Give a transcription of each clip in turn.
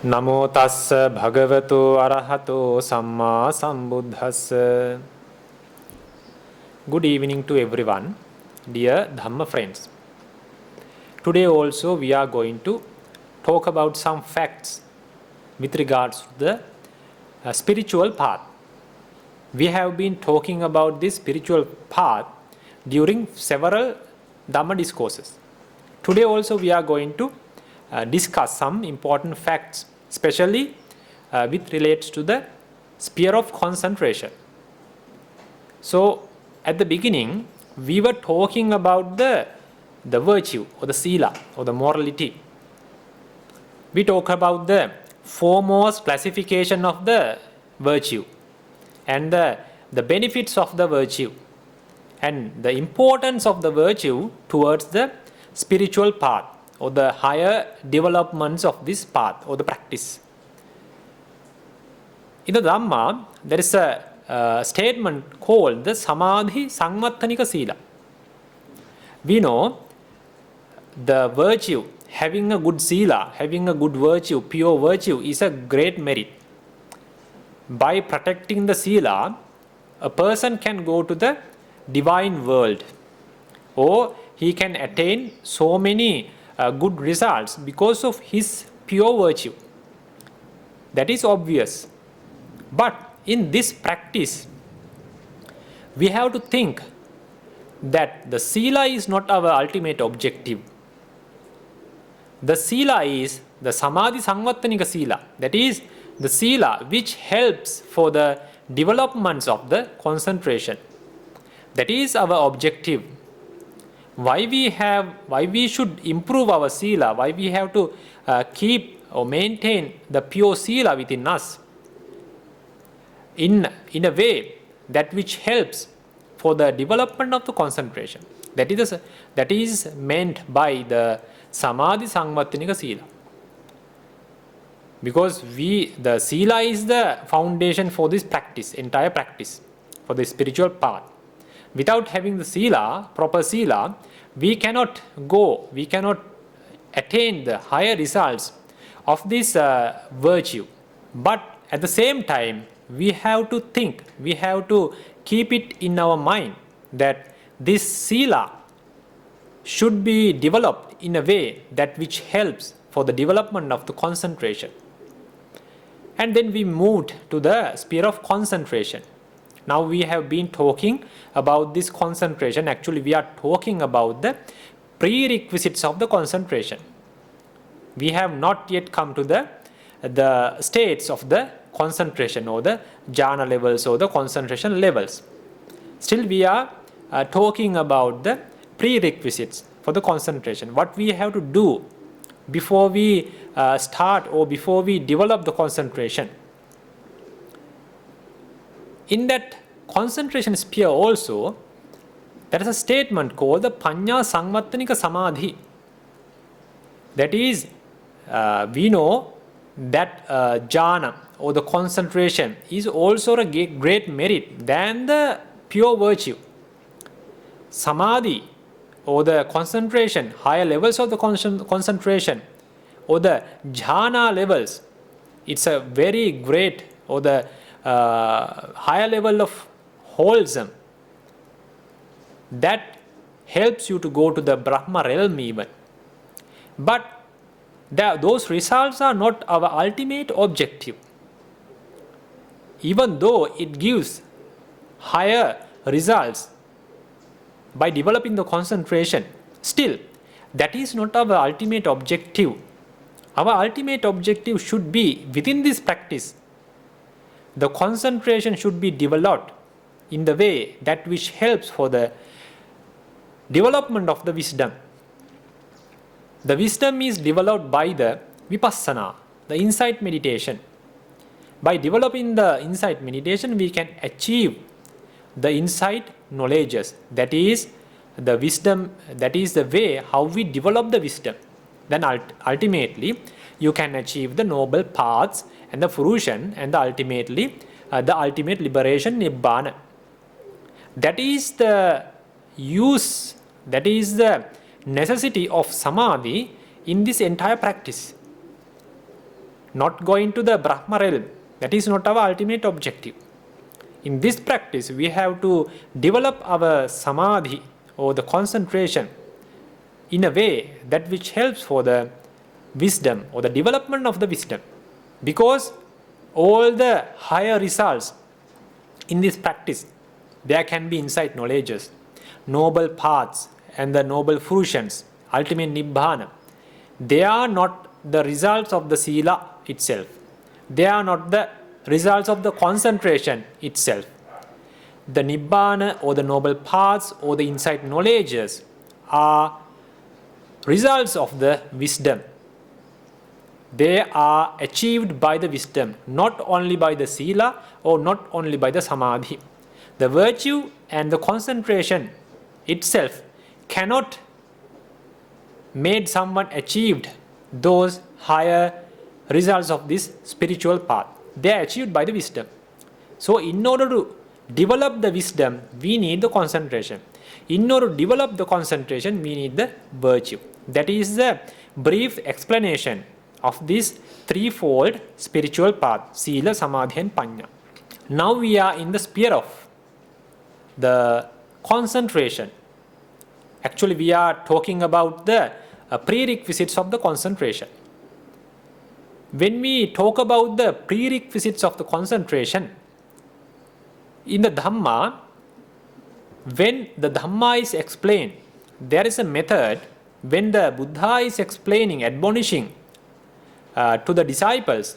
Namo tassa bhagavato arahato samma sambuddhassa. Good evening to everyone, dear Dhamma friends. Today also we are going to talk about some facts with regards to the spiritual path. We have been talking about this spiritual path during several Dhamma discourses. Today also we are going to discuss some important facts, especially with relates to the sphere of concentration. So at the beginning we were talking about the virtue or the sila or the morality. We talk about the foremost classification of the virtue and the benefits of the virtue and the importance of the virtue towards the spiritual path or the higher developments of this path or the practice. In the Dhamma, there is a statement called the Samadhi Sangvattanika Sila. We know the virtue, having a good sila, having a good virtue, pure virtue is a great merit. By protecting the sila, a person can go to the divine world, or he can attain so many good results because of his pure virtue. That is obvious. But in this practice, we have to think that the sila is not our ultimate objective. The sila is the Samadhi Sangvattanika Sila. That is the sila which helps for the developments of the concentration. That is our objective. Why we should improve our sila, why we have to keep or maintain the pure sila within us in a way that which helps for the development of the concentration. That is meant by the Samadhi Sangvattanika Sila. Because the sila is the foundation for this practice, entire practice, for the spiritual path. Without having the sila, proper sila, we cannot attain the higher results of this virtue. But at the same time, we have to think, we have to keep it in our mind that this sila should be developed in a way that which helps for the development of the concentration. And then we moved to the sphere of concentration. Now we have been talking about this concentration. Actually, we are talking about the prerequisites of the concentration. We have not yet come to the states of the concentration or the jhana levels or the concentration levels. Still we are talking about the prerequisites for the concentration. What we have to do before we start or before we develop the concentration. In that concentration sphere also, there is a statement called the Panya Sangvattanika Samadhi. That is, we know that jhana or the concentration is also a great merit than the pure virtue. Samadhi or the concentration, higher levels of the concentration or the jhana levels, it's a very great or the higher level of wholesome that helps you to go to the Brahma realm even. But those results are not our ultimate objective. Even though it gives higher results by developing the concentration, still that is not our ultimate objective. Our ultimate objective should be within this practice. The concentration should be developed in the way that which helps for the development of the wisdom. The wisdom is developed by the vipassana, the insight meditation. By developing the insight meditation, we can achieve the insight knowledges. That is the wisdom, that is the way how we develop the wisdom. Then ultimately you can achieve the noble paths and the fruition and ultimately the ultimate liberation, nibbana. That is the use, that is the necessity of samadhi in this entire practice. not going to the Brahma realm. That is not our ultimate objective. In this practice, we have to develop our samadhi or the concentration in a way that which helps for the wisdom or the development of the wisdom. Because all the higher results in this practice, there can be insight knowledges, noble paths and the noble fruitions, ultimate nibbana. They are not the results of the sila itself. They are not the results of the concentration itself. The nibbana or the noble paths or the insight knowledges are results of the wisdom. They are achieved by the wisdom, not only by the sila or not only by the samadhi. The virtue and the concentration itself cannot make someone achieved those higher results of this spiritual path. They are achieved by the wisdom. So in order to develop the wisdom, we need the concentration. In order to develop the concentration, we need the virtue. That is the brief explanation of this threefold spiritual path, sila, samadhi and panya. Now we are in the sphere of the concentration. Actually, we are talking about the prerequisites of the concentration. When we talk about the prerequisites of the concentration, in the Dhamma, when the Dhamma is explained, there is a method when the Buddha is explaining, admonishing to the disciples.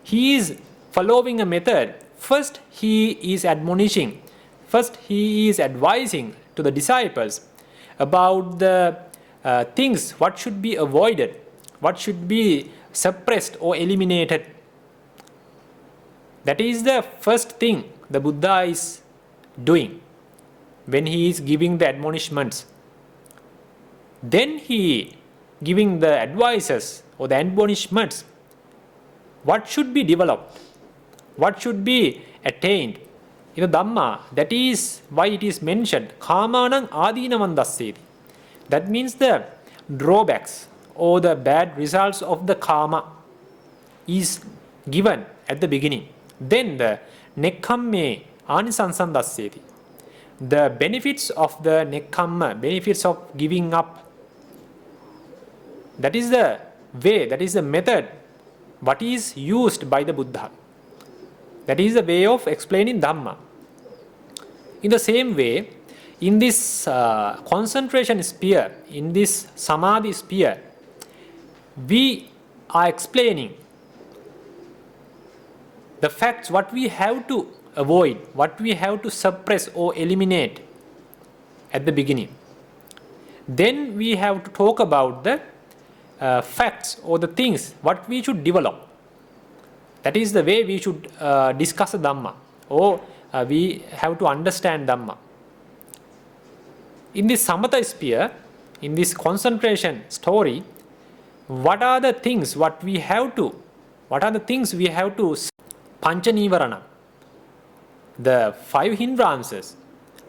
He is following a method. First, he is admonishing. First, he is advising to the disciples about the things, what should be avoided, what should be suppressed or eliminated. That is the first thing the Buddha is doing when he is giving the admonishments. Then he giving the advices or the admonishments. What should be developed? What should be attained? In the Dhamma, that is why it is mentioned, kāmānaṁ ādīnavam dasseti. That means the drawbacks or the bad results of the karma is given at the beginning. Then the nekkamme ānisansam dasseti. The benefits of the nekkamma, benefits of giving up, that is the way, that is the method, what is used by the Buddha. That is the way of explaining Dhamma. In the same way, in this concentration sphere, in this samadhi sphere, we are explaining the facts, what we have to avoid, what we have to suppress or eliminate at the beginning. Then we have to talk about the facts or the things, what we should develop. That is the way we should discuss Dhamma, or we have to understand Dhamma. In this samatha sphere, in this concentration story, what are the things what we have to pancha nīvaraṇa, the 5 hindrances,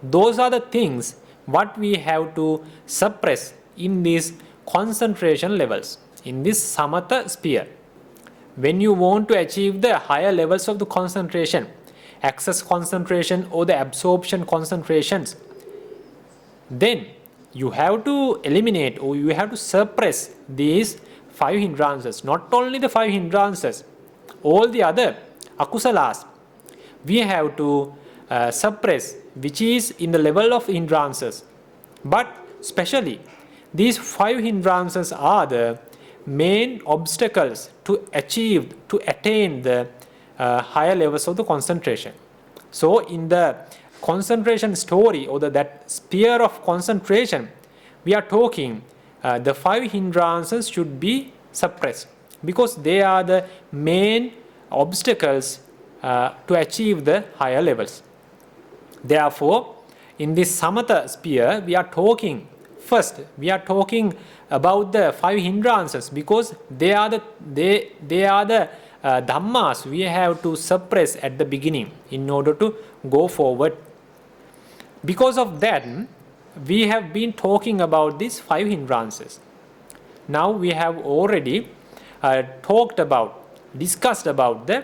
those are the things what we have to suppress in these concentration levels, in this samatha sphere. When you want to achieve the higher levels of the concentration, access concentration or the absorption concentrations, then you have to eliminate or you have to suppress these 5 hindrances. Not only the 5 hindrances, all the other akusalas we have to suppress, which is in the level of hindrances. But especially these 5 hindrances are the main obstacles to attain the higher levels of the concentration. So in the concentration story or that sphere of concentration, we are talking the 5 hindrances should be suppressed because they are the main obstacles to achieve the higher levels. Therefore, in this samatha sphere, we are talking about the 5 hindrances because they are the dhammas we have to suppress at the beginning in order to go forward. Because of that, we have been talking about these 5 hindrances. Now we have already talked about discussed about the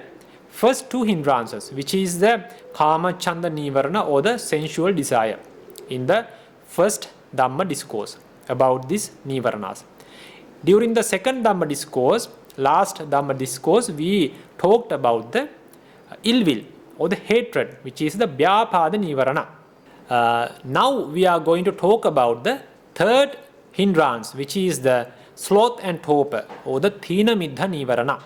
first two hindrances, which is the Kama Chanda Nīvaraṇa or the sensual desire, in the first Dhamma discourse about these nīvaraṇas. During the second Dhamma discourse, last Dhamma discourse, we talked about the ill will or the hatred, which is the Vyapada Nīvaraṇa. Now we are going to talk about the third hindrance, which is the Sloth and Torpor or the Thīnamiddha Nīvaraṇa.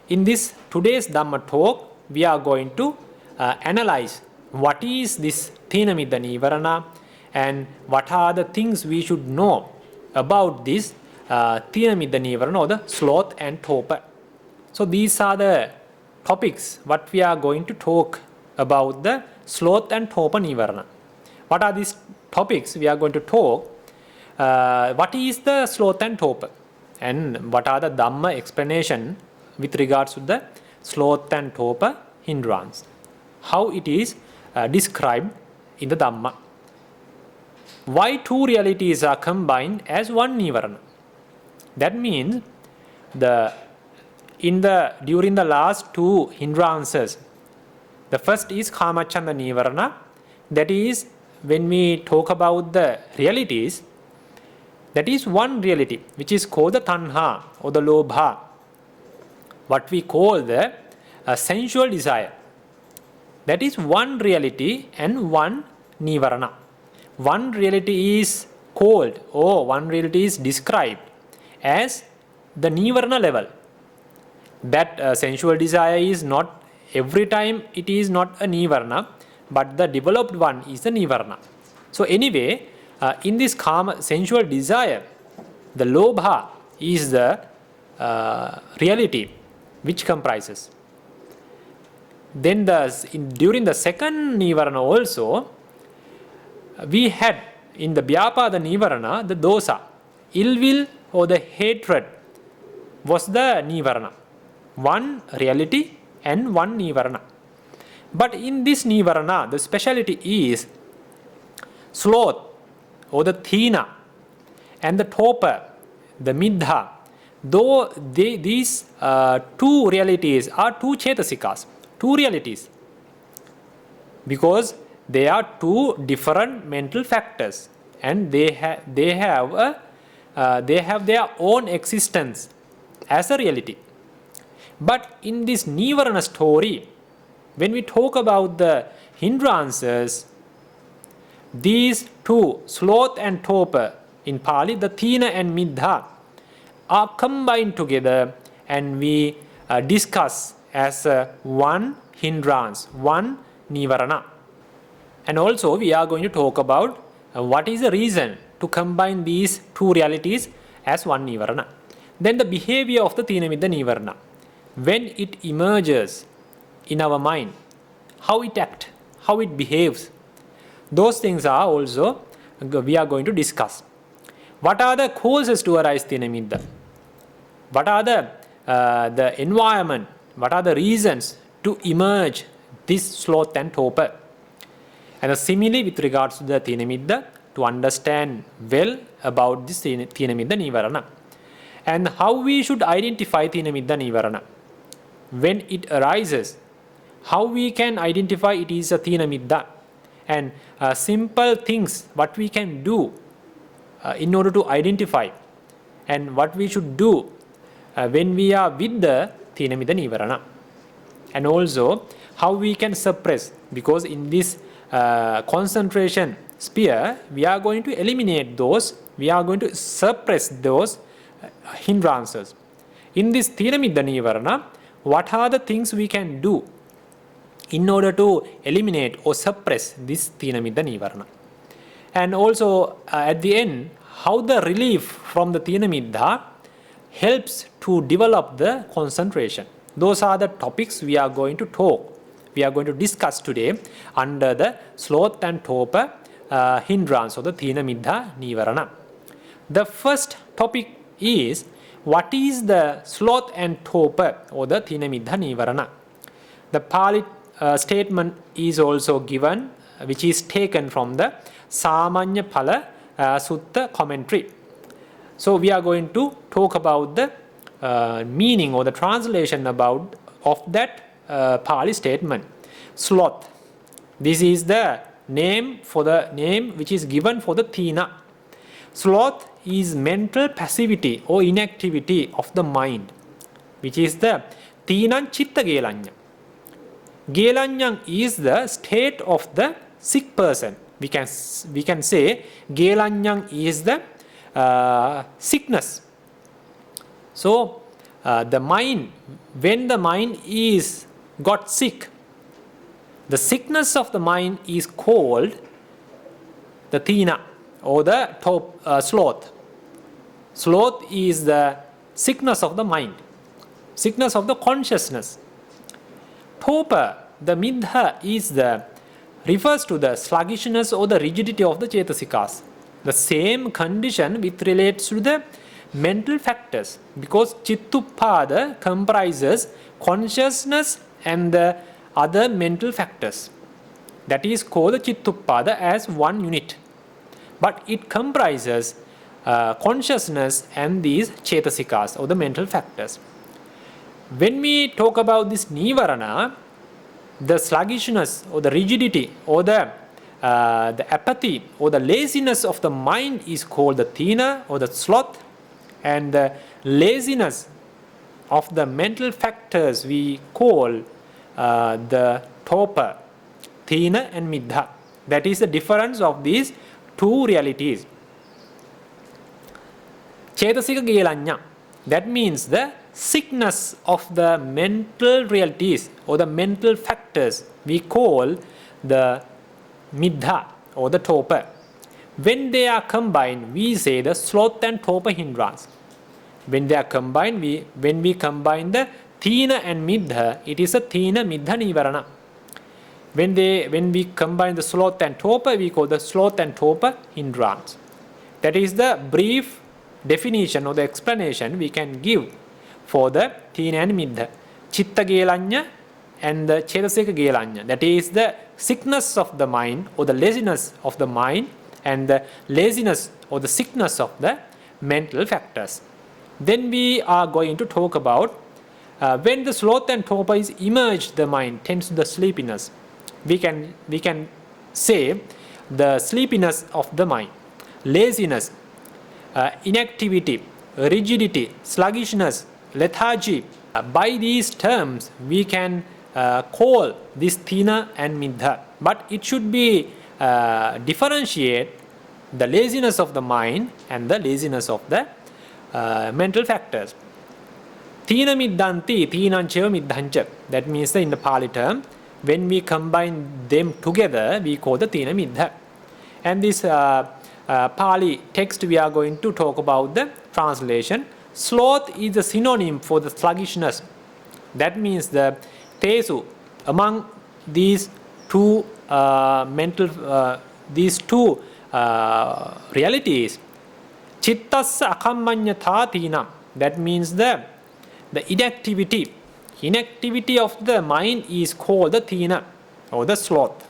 In this today's Dhamma talk, we are going to analyze what is this Thīnamiddha Nīvaraṇa and what are the things we should know about this Thīnamiddha Nīvaraṇa or the Sloth and Torpor. So these are the topics what we are going to talk about the Sloth and Torpor Nīvaraṇa. What are these topics we are going to talk? What is the Sloth and Torpor, and what are the Dhamma explanation with regards to the Sloth and Torpor hindrance, how it is described in the Dhamma. Why two realities are combined as one nīvaraṇa? That means during the last two hindrances, the first is Kāmacchanda Nīvaraṇa. That is, when we talk about the realities, that is one reality which is called the tanha or the lobha, what we call the sensual desire. That is one reality and one nīvaraṇa. One reality is called, or one reality is described as the nīvaraṇa level. That sensual desire is not, every time it is not a nīvaraṇa, but the developed one is the nīvaraṇa. So anyway, in this kama, sensual desire, the lobha is the reality which comprises. Then during the second nīvaraṇa also, we had in the Vyapada Nīvaraṇa, the dosa, ill will or the hatred was the nīvaraṇa. One reality and one nīvaraṇa. But in this nīvaraṇa, the speciality is sloth or the thīna and the torpor, the middha. Though these two realities are two chetasikas, two realities, because they are two different mental factors and they have their own existence as a reality. But in this nīvaraṇa story, when we talk about the hindrances, these two, sloth and torpor, in Pali, the thīna and middha, are combined together and we discuss as one hindrance, one nīvaraṇa. And also we are going to talk about what is the reason to combine these two realities as one nīvaraṇa. Then the behavior of the Thīnamiddha Nīvaraṇa, when it emerges in our mind, how it acts, how it behaves, those things are also we are going to discuss. What are the causes to arise Thīnamiddha? What are the environment? What are the reasons to emerge this sloth and torpor? And a simile with regards to the Thīnamiddha, to understand well about this Thīnamiddha Nīvaraṇa, and how we should identify Thīnamiddha Nīvaraṇa. When it arises, how we can identify it is a Thīnamiddha, and simple things what we can do in order to identify, and what we should do when we are with the Thīnamiddha Nīvaraṇa, and also how we can suppress, because in this concentration sphere we are going to eliminate those, we are going to suppress those hindrances. In this Thīnamiddha Nīvaraṇa, what are the things we can do in order to eliminate or suppress this Thīnamiddha Nīvaraṇa? And also at the end, how the relief from the Thīnamiddha helps to develop the concentration. Those are the topics we are going to talk. We are going to discuss today under the sloth and torpor hindrance of the Thīnamiddha Nīvaraṇa. The first topic is, what is the sloth and torpor or the Thīnamiddha Nīvaraṇa? The Pali statement is also given, which is taken from the Samanya Phala Sutta commentary. So we are going to talk about the meaning or the translation of that Pali statement. Sloth. This is the name which is given for the Thīna. Sloth is mental passivity or inactivity of the mind, which is the Thīnaṃ Chitta Gelanya. Gelanyam is the state of the sick person. We can say Gelanyam is the sickness. So the mind, when the mind is got sick, the sickness of the mind is called the Thīna or the sloth. Sloth is the sickness of the mind, sickness of the consciousness. Torpor, the middha, refers to the sluggishness or the rigidity of the cetasikas. The same condition which relates to the mental factors, because Chittuppada comprises consciousness and the other mental factors. That is called the Chittuppada as one unit. But it comprises consciousness and these cetasikas or the mental factors. When we talk about this nīvaraṇa, the sluggishness or the rigidity or the apathy or the laziness of the mind is called the Thīna or the sloth, and the laziness of the mental factors we call the torpor, Thīna and middha. That is the difference of these two realities. Cetasika gelanya, that means the sickness of the mental realities or the mental factors we call the middha or the torpor. When they are combined, we say the sloth and torpor hindrance. When they are combined, when we combine the Thīna and middha, it is a Thīnamiddha nīvaraṇa. When we combine the sloth and torpor, we call the sloth and torpor hindrance. That is the brief definition or the explanation we can give for the Thīna and middha. Chitta gelanya and the cetasika gelanya. That is the sickness of the mind or the laziness of the mind and the laziness or the sickness of the mental factors. Then we are going to talk about when the sloth and torpor is emerged, the mind tends to the sleepiness. We can say the sleepiness of the mind, laziness, inactivity, rigidity, sluggishness, lethargy. By these terms, we can call this Thīna and middha. But it should be differentiate the laziness of the mind and the laziness of the mental factors. Thīnamiddanti, Thīnaṃceva middhaṃca. That means in the Pali term, when we combine them together, we call the Thīnamiddha. And this Pali text, we are going to talk about the translation. Sloth is a synonym for the sluggishness. That means the tesu, among these two realities, chittassa akammanyatha thīnam. That means the inactivity of the mind is called the Thīna or the sloth.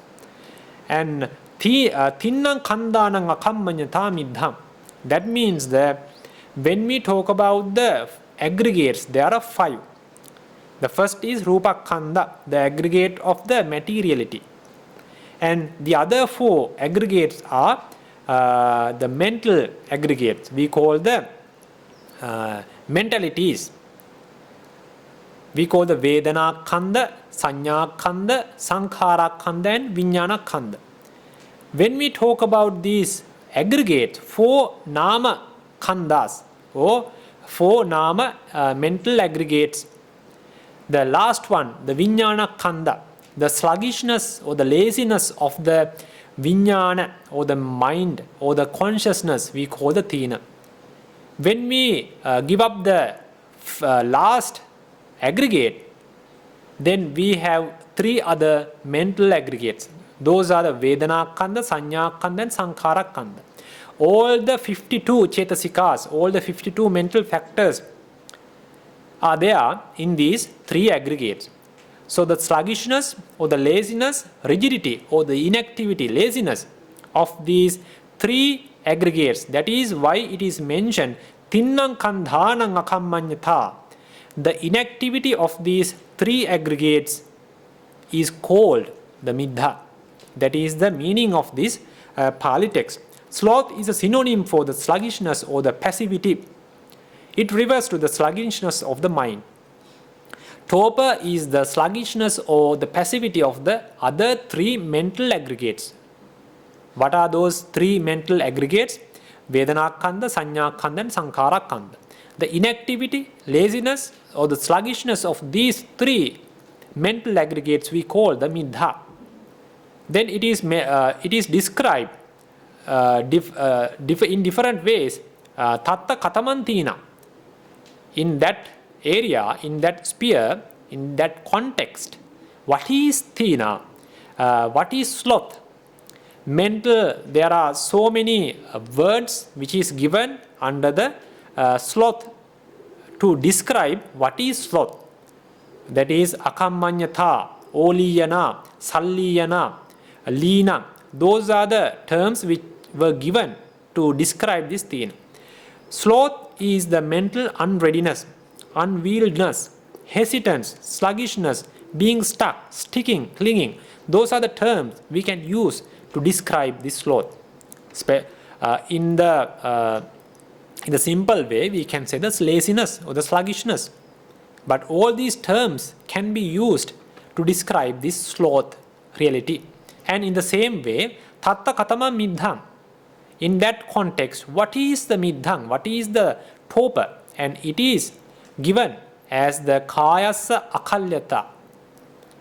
And Thinnam khandanam akammanyatha middham. That means that when we talk about the aggregates, there are 5. The first is Rupakkhandha, the aggregate of the materiality. And the other 4 aggregates are the mental aggregates. We call the mentalities. We call the Vedana-khandha, Sanya-khandha, Sankhara-khandha and Vijñāna-khandha. When we talk about these aggregates, 4 nama khandhas or 4 nama mental aggregates, the last one, the Vijñāna-khandha, the sluggishness or the laziness of the Vijñāna or the mind or the consciousness, we call the Thīna. When we give up the last aggregate, then we have 3 other mental aggregates. Those are the Vedana-khandha, Sanya-khandha and Sankhara-khandha. All the 52 cetasikas, all the 52 mental factors are there in these 3 aggregates. So the sluggishness or the laziness, rigidity or the inactivity, laziness of these 3 aggregates, that is why it is mentioned Tinnang kandhanang akammanyatha. The inactivity of these three aggregates is called the middha. That is the meaning of this Pali text. Sloth is a synonym for the sluggishness or the passivity. It refers to the sluggishness of the mind. Torpor is the sluggishness or the passivity of the other three mental aggregates. What are those three mental aggregates? Vedanakanda, Sanyakanda and Sankarakanda. The inactivity, laziness or the sluggishness of these three mental aggregates we call the middha. Then it is described in different ways. Tatta katamantina. In that area, in that sphere, in that context, what is thīna? What is sloth? Mental, there are so many words which is given under the sloth to describe what is sloth. That is akammanyatha, oliyana, salliyana, leena. Those are the terms which were given to describe this thīna. Sloth is the mental unreadiness, unwieldness, hesitance, sluggishness, being stuck, sticking, clinging. Those are the terms we can use to describe this sloth. In the simple way, we can say the laziness or the sluggishness. But all these terms can be used to describe this sloth reality. And in the same way, tatta katama middham. In that context, what is the middham? What is the torpor? And it is given as the kayasa akalyata.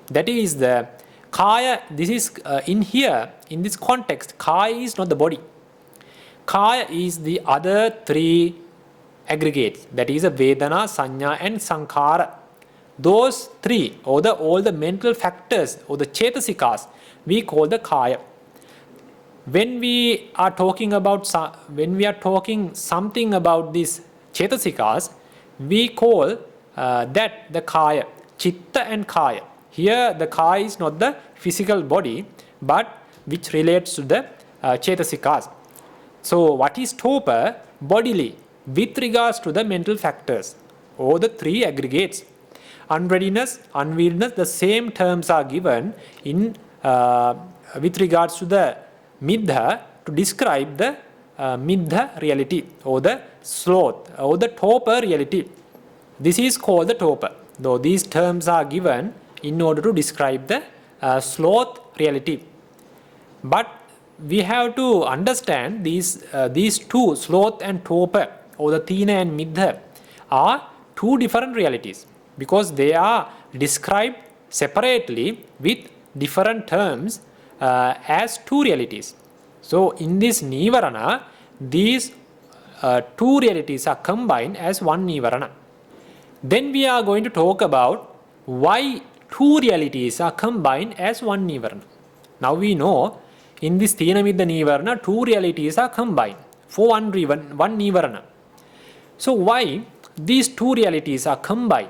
That is the kaya. This is in here, in this context, kaya is not the body. Kaya is the other three aggregates. That is a vedana, sanya and sankhara. Those three, or all the mental factors or the chetasikas, we call the kaya. When we are talking something about these chetasikas, we call that the kaya, chitta and kaya. Here the kaya is not the physical body, but which relates to the chetasikas. So what is torpor? Bodily, with regards to the mental factors, or the three aggregates. Unreadiness, unwieldness, the same terms are given in with regards to the middha to describe the middha reality, or the sloth, or the torpor reality. This is called the torpor, though these terms are given in order to describe the sloth reality. But we have to understand these two, sloth and torpor, or the thīna and middha, are two different realities, because they are described separately with different terms as two realities. So in this nīvaraṇa, these two realities are combined as one nīvaraṇa. Then we are going to talk about why two realities are combined as one nīvaraṇa. Now we know in this Thīnamiddha nīvaraṇa, two realities are combined for one nīvaraṇa. So why these two realities are combined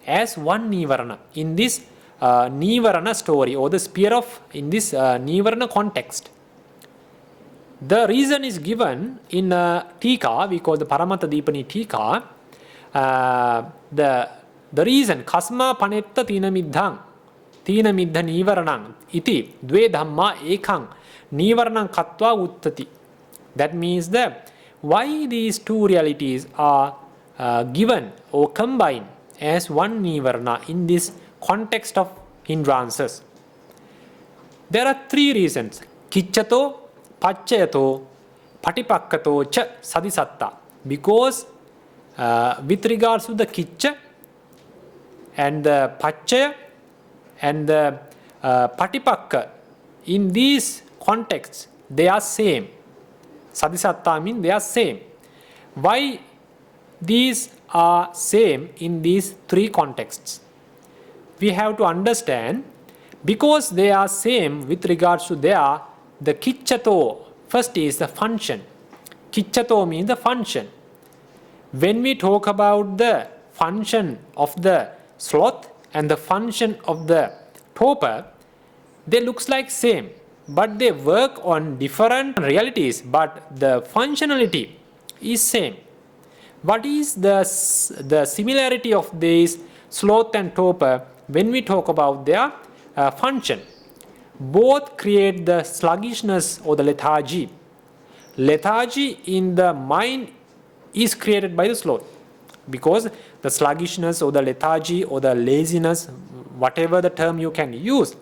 as one nīvaraṇa in this nīvaraṇa story, or the sphere of, in this nīvaraṇa context? The reason is given in Tika, we call the Paramata Dīpani Tika. The reason, kasma panetta Thīnamiddhaṃ, Thīnamiddha nīvaraṇaṃ iti dve dhamma ekaṃ nīvaraṇaṃ kattva uttati. That means that why these two realities are given or combined as one nīvaraṇa in this context of hindrances. There are three reasons. Kiccato, paccayato, patipakkato cha sadisatta. Because with regards to the kicca and the paccaya and the patipakka, in these contexts they are same. Sadisatta means they are same. Why these are same in these three contexts? We have to understand, because they are same with regards to the kiccato. First is the function. Kiccato means the function. When we talk about the function of the sloth and the function of the torpor, they looks like same, but they work on different realities, but the functionality is same. What is the similarity of these sloth and torpor when we talk about their function? Both create the sluggishness or the lethargy. Lethargy in the mind is created by the sloth, because the sluggishness or the lethargy or the laziness, whatever the term you can use,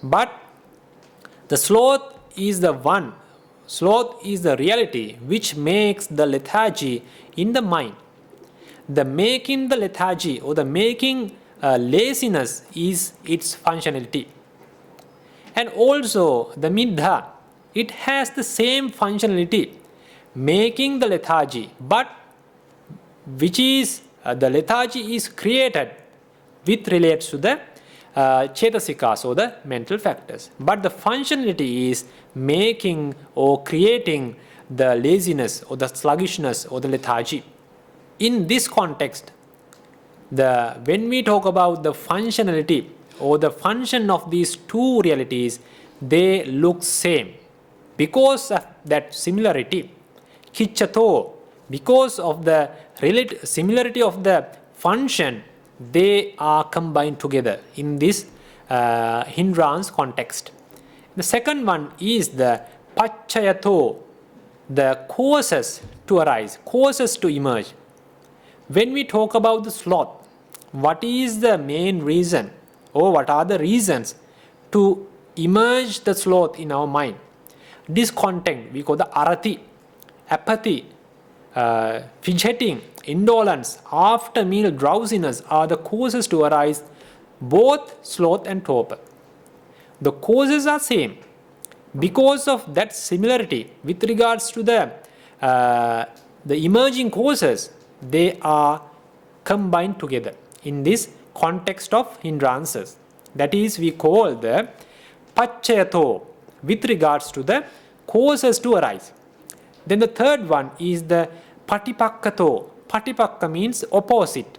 but the sloth is the reality which makes the lethargy in the mind. The making the lethargy or the making laziness is its functionality. And also the middha, it has the same functionality, making the lethargy, but which is the lethargy is created with relates to the cetasikas or the mental factors, but the functionality is making or creating the laziness or the sluggishness or the lethargy. In this context, when we talk about the functionality or the function of these two realities, they look same. Because of that similarity, kicchato, because of the similarity of the function, they are combined together in this hindrance context. The second one is the paccayato, the causes to arise, causes to emerge. When we talk about the sloth, what is the main reason or what are the reasons to emerge the sloth in our mind? Discontent, we call the arati, apathy, fidgeting, indolence, after meal drowsiness are the causes to arise both sloth and torpor. The causes are same. Because of that similarity with regards to the emerging causes, they are combined together in this context of hindrances. That is, we call the paccayato with regards to the causes to arise. Then the third one is the patipakkato. Patipakka means opposite.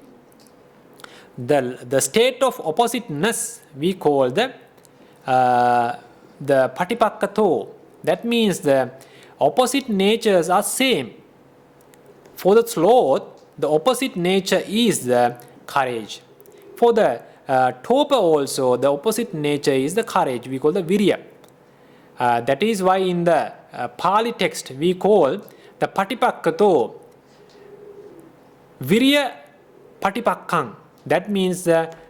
The state of oppositeness we call the patipakkato. That means the opposite natures are same. For the sloth, the opposite nature is the courage. For the torpor also, the opposite nature is the courage. We call the virya. That is why in the Pali text we call the patipakkato virya patipakkang. That means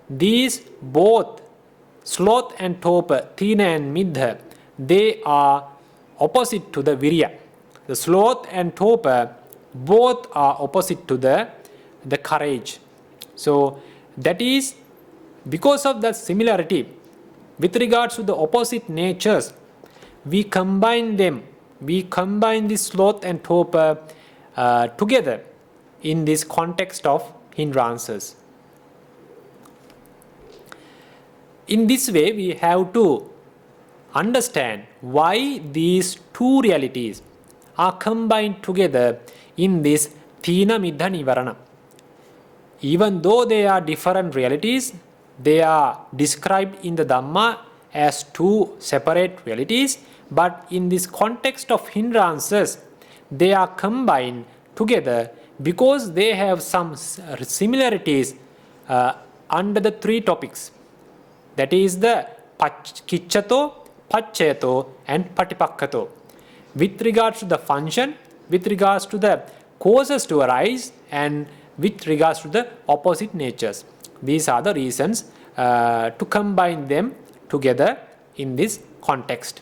these both sloth and torpor, thīna and middha, they are opposite to the virya. The sloth and torpor both are opposite to the courage. So that is because of that similarity with regards to the opposite natures, we combine them. We combine the sloth and torpor together in this context of hindrances. In this way, we have to understand why these two realities are combined together in this Thīnamiddha nīvaraṇa. Even though they are different realities, they are described in the Dhamma as two separate realities, but in this context of hindrances, they are combined together because they have some similarities under the three topics. That is the kicchato, paccayato and patipakkato. With regards to the function, with regards to the causes to arise, and with regards to the opposite natures. These are the reasons to combine them together in this context.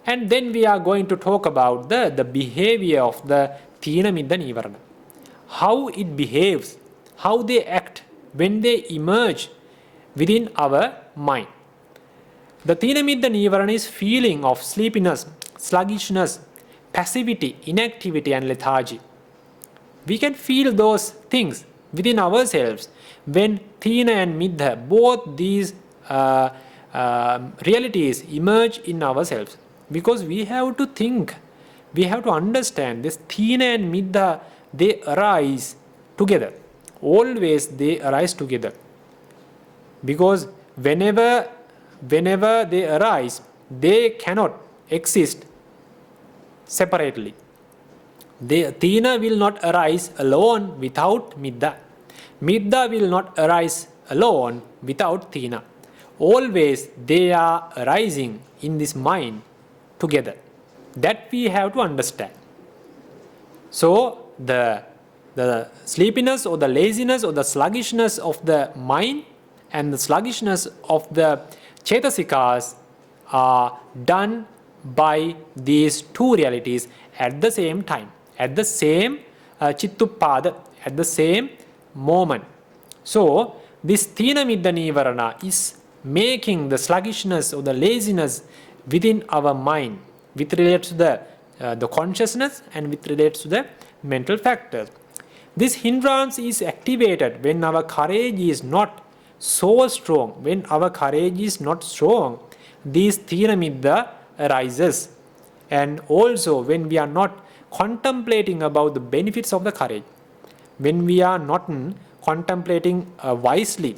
And then we are going to talk about the behavior of the Thīnamiddha nīvaraṇa. How it behaves, how they act when they emerge within our mind. The Thīnamiddha nīvaraṇa is feeling of sleepiness, sluggishness, passivity, inactivity and lethargy. We can feel those things within ourselves when Thīna and Middha, both these realities emerge in ourselves. Because we have to think, we have to understand this Thīna and Middha, they arise together. Always they arise together. Because whenever they arise, they cannot exist separately. Thīna will not arise alone without Middha. Middha will not arise alone without Thīna. Always they are arising in this mind together. That we have to understand. So the sleepiness or the laziness or the sluggishness of the mind and the sluggishness of the cetasikas are done by these two realities at the same time, at the same chittuppada, at the same moment. So this Thīnamiddha nīvaraṇa is making the sluggishness or the laziness within our mind with relates to the consciousness and with relates to the mental factors. This hindrance is activated when our courage is not so strong. When our courage is not strong, these Thīnamiddha arises. And also when we are not contemplating about the benefits of the courage, when we are not contemplating wisely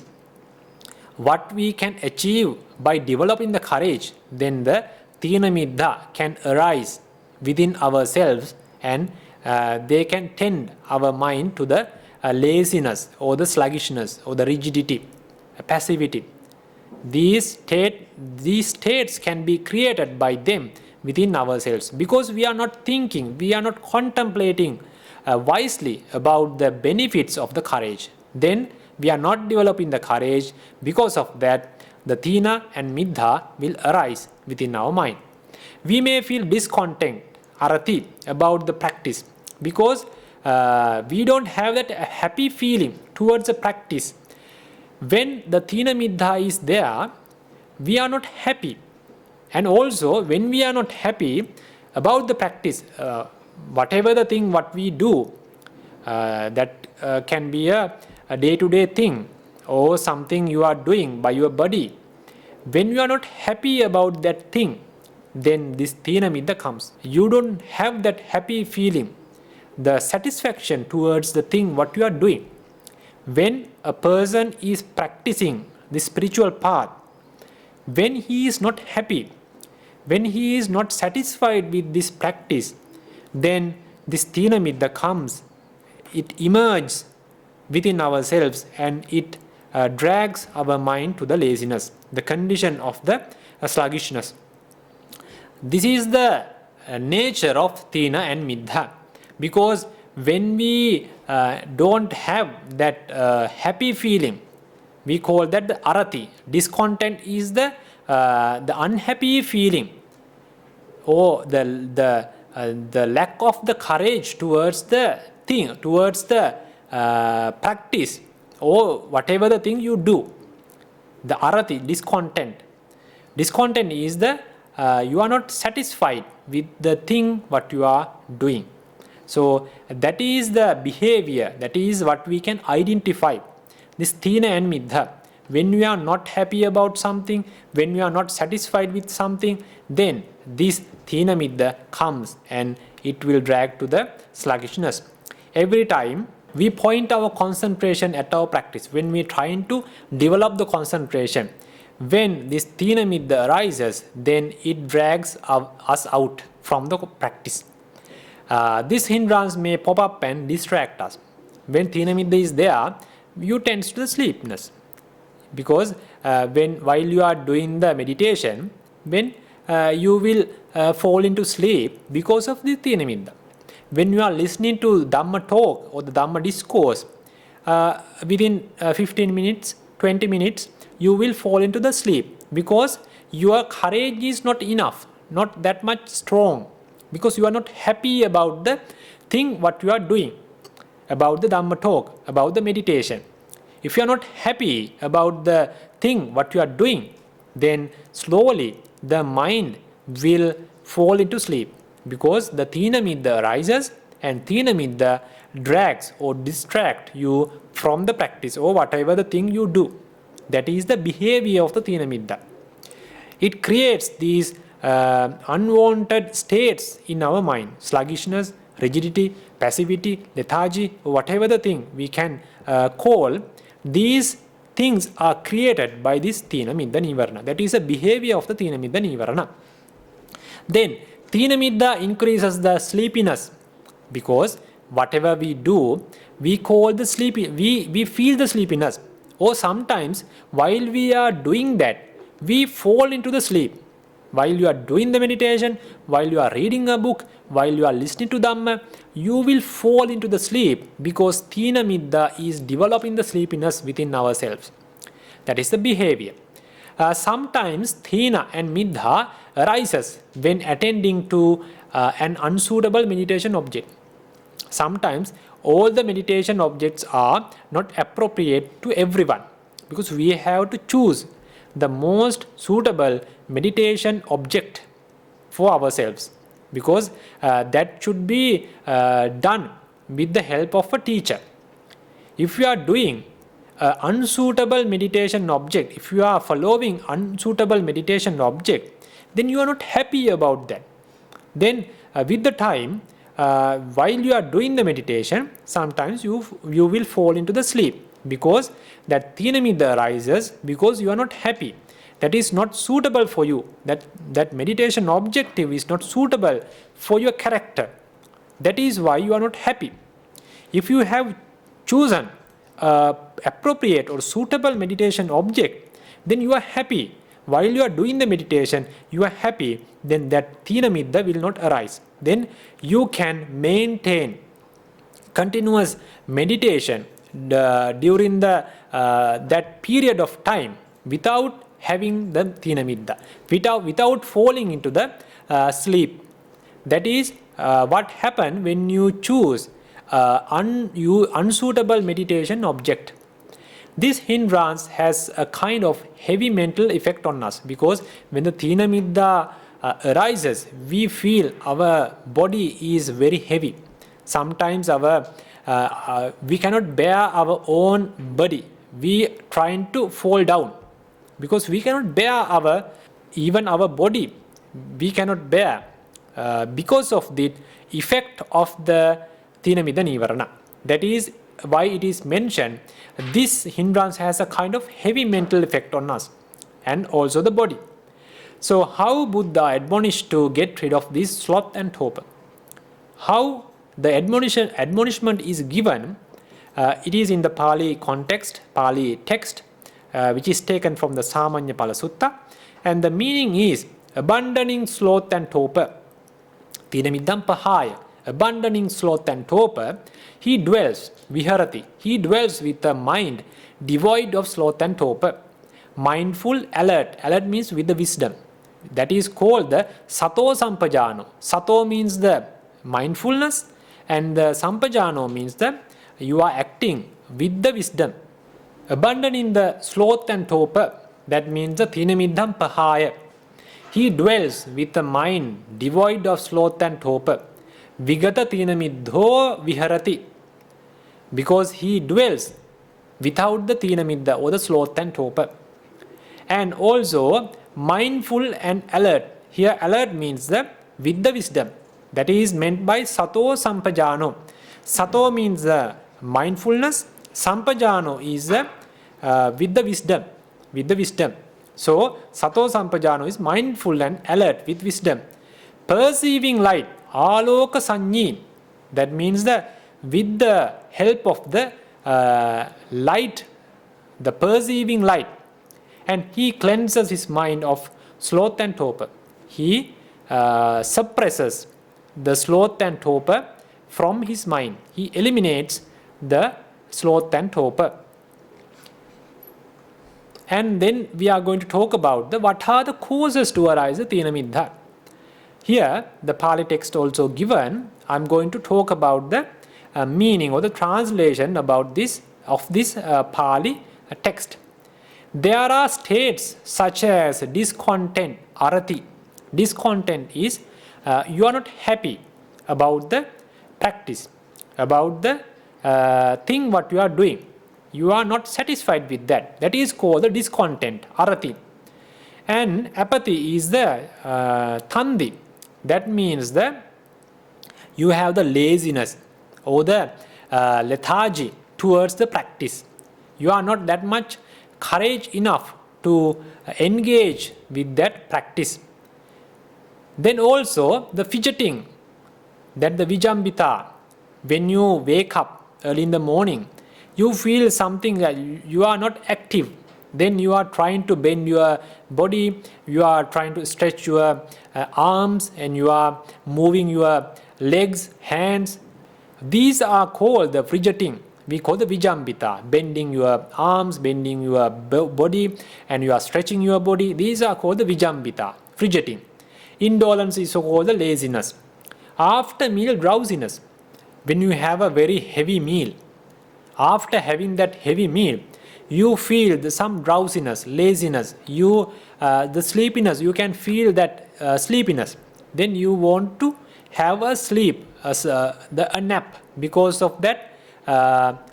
what we can achieve by developing the courage, then the Thīnamiddha can arise within ourselves and they can tend our mind to the laziness or the sluggishness or the rigidity, passivity. These states can be created by them within ourselves because we are not thinking, we are not contemplating wisely about the benefits of the courage. Then we are not developing the courage. Because of that, the Thīna and Middha will arise within our mind. We may feel discontent, arati, about the practice because we don't have that happy feeling towards the practice. When the Thīnamiddha is there, we are not happy. And also when we are not happy about the practice, whatever the thing what we do, that can be a day-to-day thing or something you are doing by your body. When you are not happy about that thing, then this Thīnamiddha comes. You don't have that happy feeling, the satisfaction towards the thing what you are doing. When a person is practicing the spiritual path, when he is not happy, when he is not satisfied with this practice, then this Thīnamiddha comes, it emerges within ourselves and it drags our mind to the laziness, the condition of the sluggishness. This is the nature of Thīna and Middha, because when we don't have that happy feeling, we call that the arati. Discontent is the unhappy feeling or the lack of the courage towards the thing, towards the practice or whatever the thing you do. The arati, discontent. Discontent is the you are not satisfied with the thing what you are doing. So that is the behavior, that is what we can identify. This Thīna and Middha. When we are not happy about something, when we are not satisfied with something, then this Thīnamiddha comes and it will drag to the sluggishness. Every time we point our concentration at our practice, when we are trying to develop the concentration, when this Thīnamiddha arises, then it drags us out from the practice. This hindrance may pop up and distract us. When Thīnamiddha is there, you tend to the sleepiness. Because while you are doing the meditation, when you will fall into sleep because of the Thīnamiddha. When you are listening to Dhamma talk or the Dhamma discourse, within 15 minutes, 20 minutes, you will fall into the sleep because your courage is not enough, not that much strong, because you are not happy about the thing what you are doing, about the Dhamma talk, about the meditation. If you are not happy about the thing what you are doing, then slowly the mind will fall into sleep, because the Thīnamiddha arises and Thīnamiddha drags or distract you from the practice or whatever the thing you do. That is the behavior of the Thīnamiddha. It creates these unwanted states in our mind, sluggishness, rigidity, passivity, lethargy, or whatever the thing we can call. These things are created by this Thīnamiddha nīvaraṇa. That is the behavior of the Thīnamiddha nīvaraṇa. Then Thīnamiddha increases the sleepiness Because whatever we do, we call the sleepy, we feel the sleepiness. Or sometimes while we are doing that, we fall into the sleep. While you are doing the meditation, while you are reading a book, while you are listening to Dhamma, you will fall into the sleep because Thīnamiddha is developing the sleepiness within ourselves. That is the behavior. Sometimes Thīna and Middha arises when attending to an unsuitable meditation object. Sometimes all the meditation objects are not appropriate to everyone because we have to choose the most suitable meditation object for ourselves, because that should be done with the help of a teacher. If you are doing unsuitable meditation object, if you are following unsuitable meditation object, then you are not happy about that. Then with the time, while you are doing the meditation, sometimes you will fall into the sleep because that Thīnamiddha arises because you are not happy. That is not suitable for you. That meditation objective is not suitable for your character. That is why you are not happy. If you have chosen appropriate or suitable meditation object, then you are happy. While you are doing the meditation, you are happy, then that Thīnamiddha will not arise. Then you can maintain continuous meditation during that period of time without having the Thīnamiddha, without falling into the sleep. That is what happens when you choose unsuitable meditation object. This hindrance has a kind of heavy mental effect on us because when the Thīnamiddha arises, we feel our body is very heavy. Sometimes we cannot bear our own body. We trying to fall down because we cannot bear even our body. We cannot bear because of the effect of the Thīnamiddha nīvaraṇa. That is why it is mentioned, this hindrance has a kind of heavy mental effect on us and also the body. So how Buddha admonished to get rid of this sloth and torpor? How the admonishment is given, it is in the Pali context, Pali text, which is taken from the Samanyapala Sutta, and the meaning is abandoning sloth and torpor. Thīnamiddhaṃ pahāya, abandoning sloth and torpor, he dwells, viharati, he dwells with a mind devoid of sloth and torpor. Mindful, alert, alert means with the wisdom. That is called the sato sampajano. Sato means the mindfulness and the sampajano means the you are acting with the wisdom. Abandoning the sloth and torpor, that means the Thīnamiddhaṃ pahāya. He dwells with a mind devoid of sloth and torpor. Vigata Thīnamiddho viharati, because he dwells without the Thīnamiddha or the sloth and torpor. And also mindful and alert. Here alert means the with the wisdom. That is meant by sato sampajano. Sato means the mindfulness. Sampajano is with the wisdom. With the wisdom. So sato sampajano is mindful and alert with wisdom. Perceiving light. Āloka saññī. That means that with the help of the light, the perceiving light, and he cleanses his mind of sloth and torpor. He suppresses the sloth and torpor from his mind. He eliminates the sloth and torpor. And then we are going to talk about what are the causes to arise the Thīnamiddha. Here, the Pali text also given, I am going to talk about the meaning or the translation about this Pali text. There are states such as discontent, arati. Discontent is you are not happy about the practice, about the thing what you are doing. You are not satisfied with that. That is called the discontent, arati. And apathy is the thandi. That means that you have the laziness or the lethargy towards the practice. You are not that much courage enough to engage with that practice. Then also the fidgeting, that the vijambita, when you wake up early in the morning, you feel something that you are not active. Then you are trying to bend your body, you are trying to stretch your arms, and you are moving your legs, hands. These are called the fidgeting. We call the vijambita, bending your arms, bending your body, and you are stretching your body. These are called the vijambita, fidgeting. Indolence is called the laziness. After meal drowsiness, when you have a very heavy meal, after having that heavy meal, you feel some drowsiness, laziness, the sleepiness, you can feel that sleepiness. Then you want to have a sleep, a nap, because of that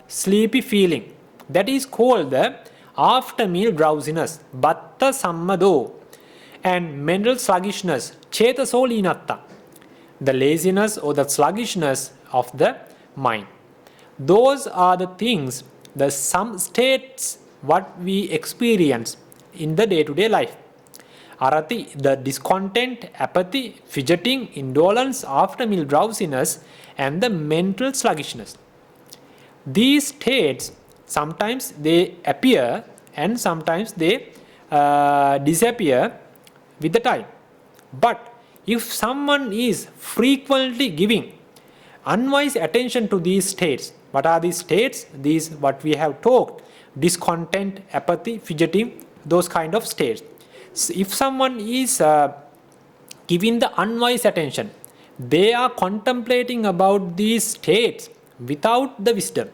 sleepy feeling. That is called the after meal drowsiness, batta sammado, and mental sluggishness, chetaso linatta, the laziness or the sluggishness of the mind. Those are the things, some states what we experience in the day-to-day life. Arati, the discontent, apathy, fidgeting, indolence, after meal drowsiness, and the mental sluggishness. These states, sometimes they appear and sometimes they disappear with the time. But if someone is frequently giving unwise attention to these states, what are these states? These what we have talked, discontent, apathy, fidgeting, those kind of states. So if someone is giving the unwise attention, they are contemplating about these states without the wisdom.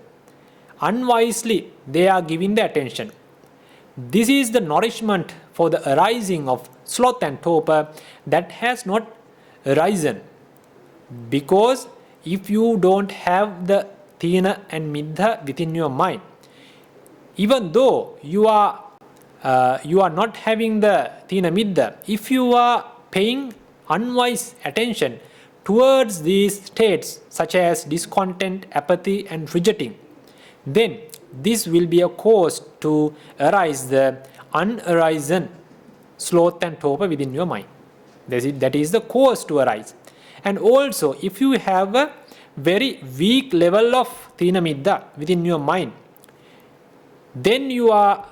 Unwisely, they are giving the attention. This is the nourishment for the arising of sloth and torpor that has not arisen. Because if you don't have the Thīna and Middha within your mind, even though you are not having the Thīnamiddha, if you are paying unwise attention towards these states such as discontent, apathy, and fidgeting, then this will be a cause to arise the unarisen sloth and torpor within your mind. That is the cause to arise. And also, if you have a very weak level of Thīnamiddha within your mind, then you are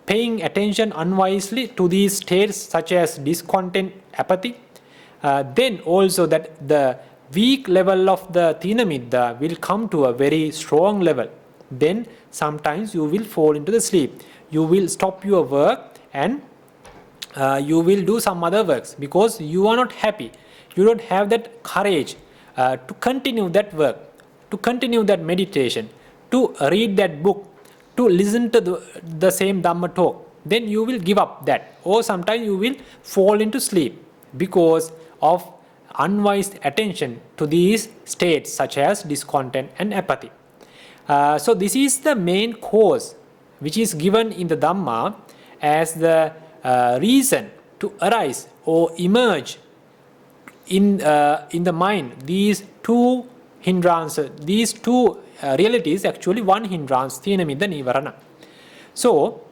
paying attention unwisely to these states such as discontent, apathy, then also that the weak level of the Thīnamiddha will come to a very strong level. Then sometimes you will fall into the sleep. You will stop your work and you will do some other works because you are not happy. You don't have that courage to continue that work, to continue that meditation, to read that book, to listen to the same Dhamma talk. Then you will give up that, or sometimes you will fall into sleep because of unwise attention to these states such as discontent and apathy. So this is the main cause which is given in the Dhamma as the reason to arise or emerge in the mind these two hindrances, these two realities, actually one hindrance, Thīnamiddha, nīvaraṇa. So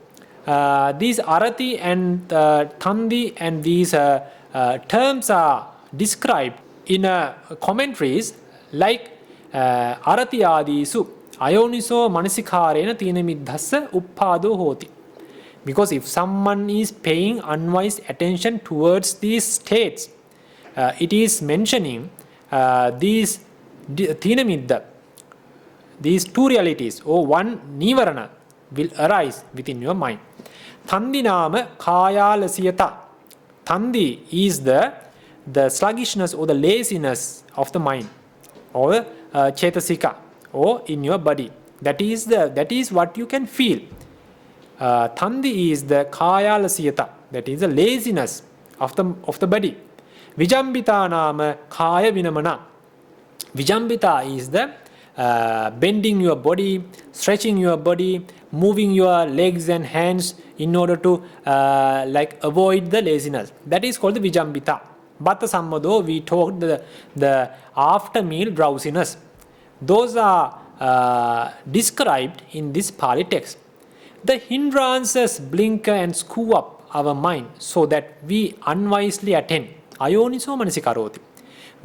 these arati and thandi and these terms are described in commentaries like arati adisu ayoniso manasikarena Thīnamiddhassa uppado hoti. Because if someone is paying unwise attention towards these states, it is mentioning these Thīnamiddha, these two realities or one nīvaraṇa will arise within your mind. Thandi nama kāyālasiyata. Thandi is the sluggishness or the laziness of the mind, or chetasika, or in your body. That is what you can feel. Thandi is the kāyālasiyata, that is the laziness of the body. Vijambita nama kāya vinamana. Vijambita is the bending your body, stretching your body, moving your legs and hands in order to avoid the laziness. That is called the vijambita. Bhatta sammado, we talked the after meal drowsiness. Those are described in this Pali text. The hindrances blinker and screw up our mind so that we unwisely attend. Ayoniso manasikaroti.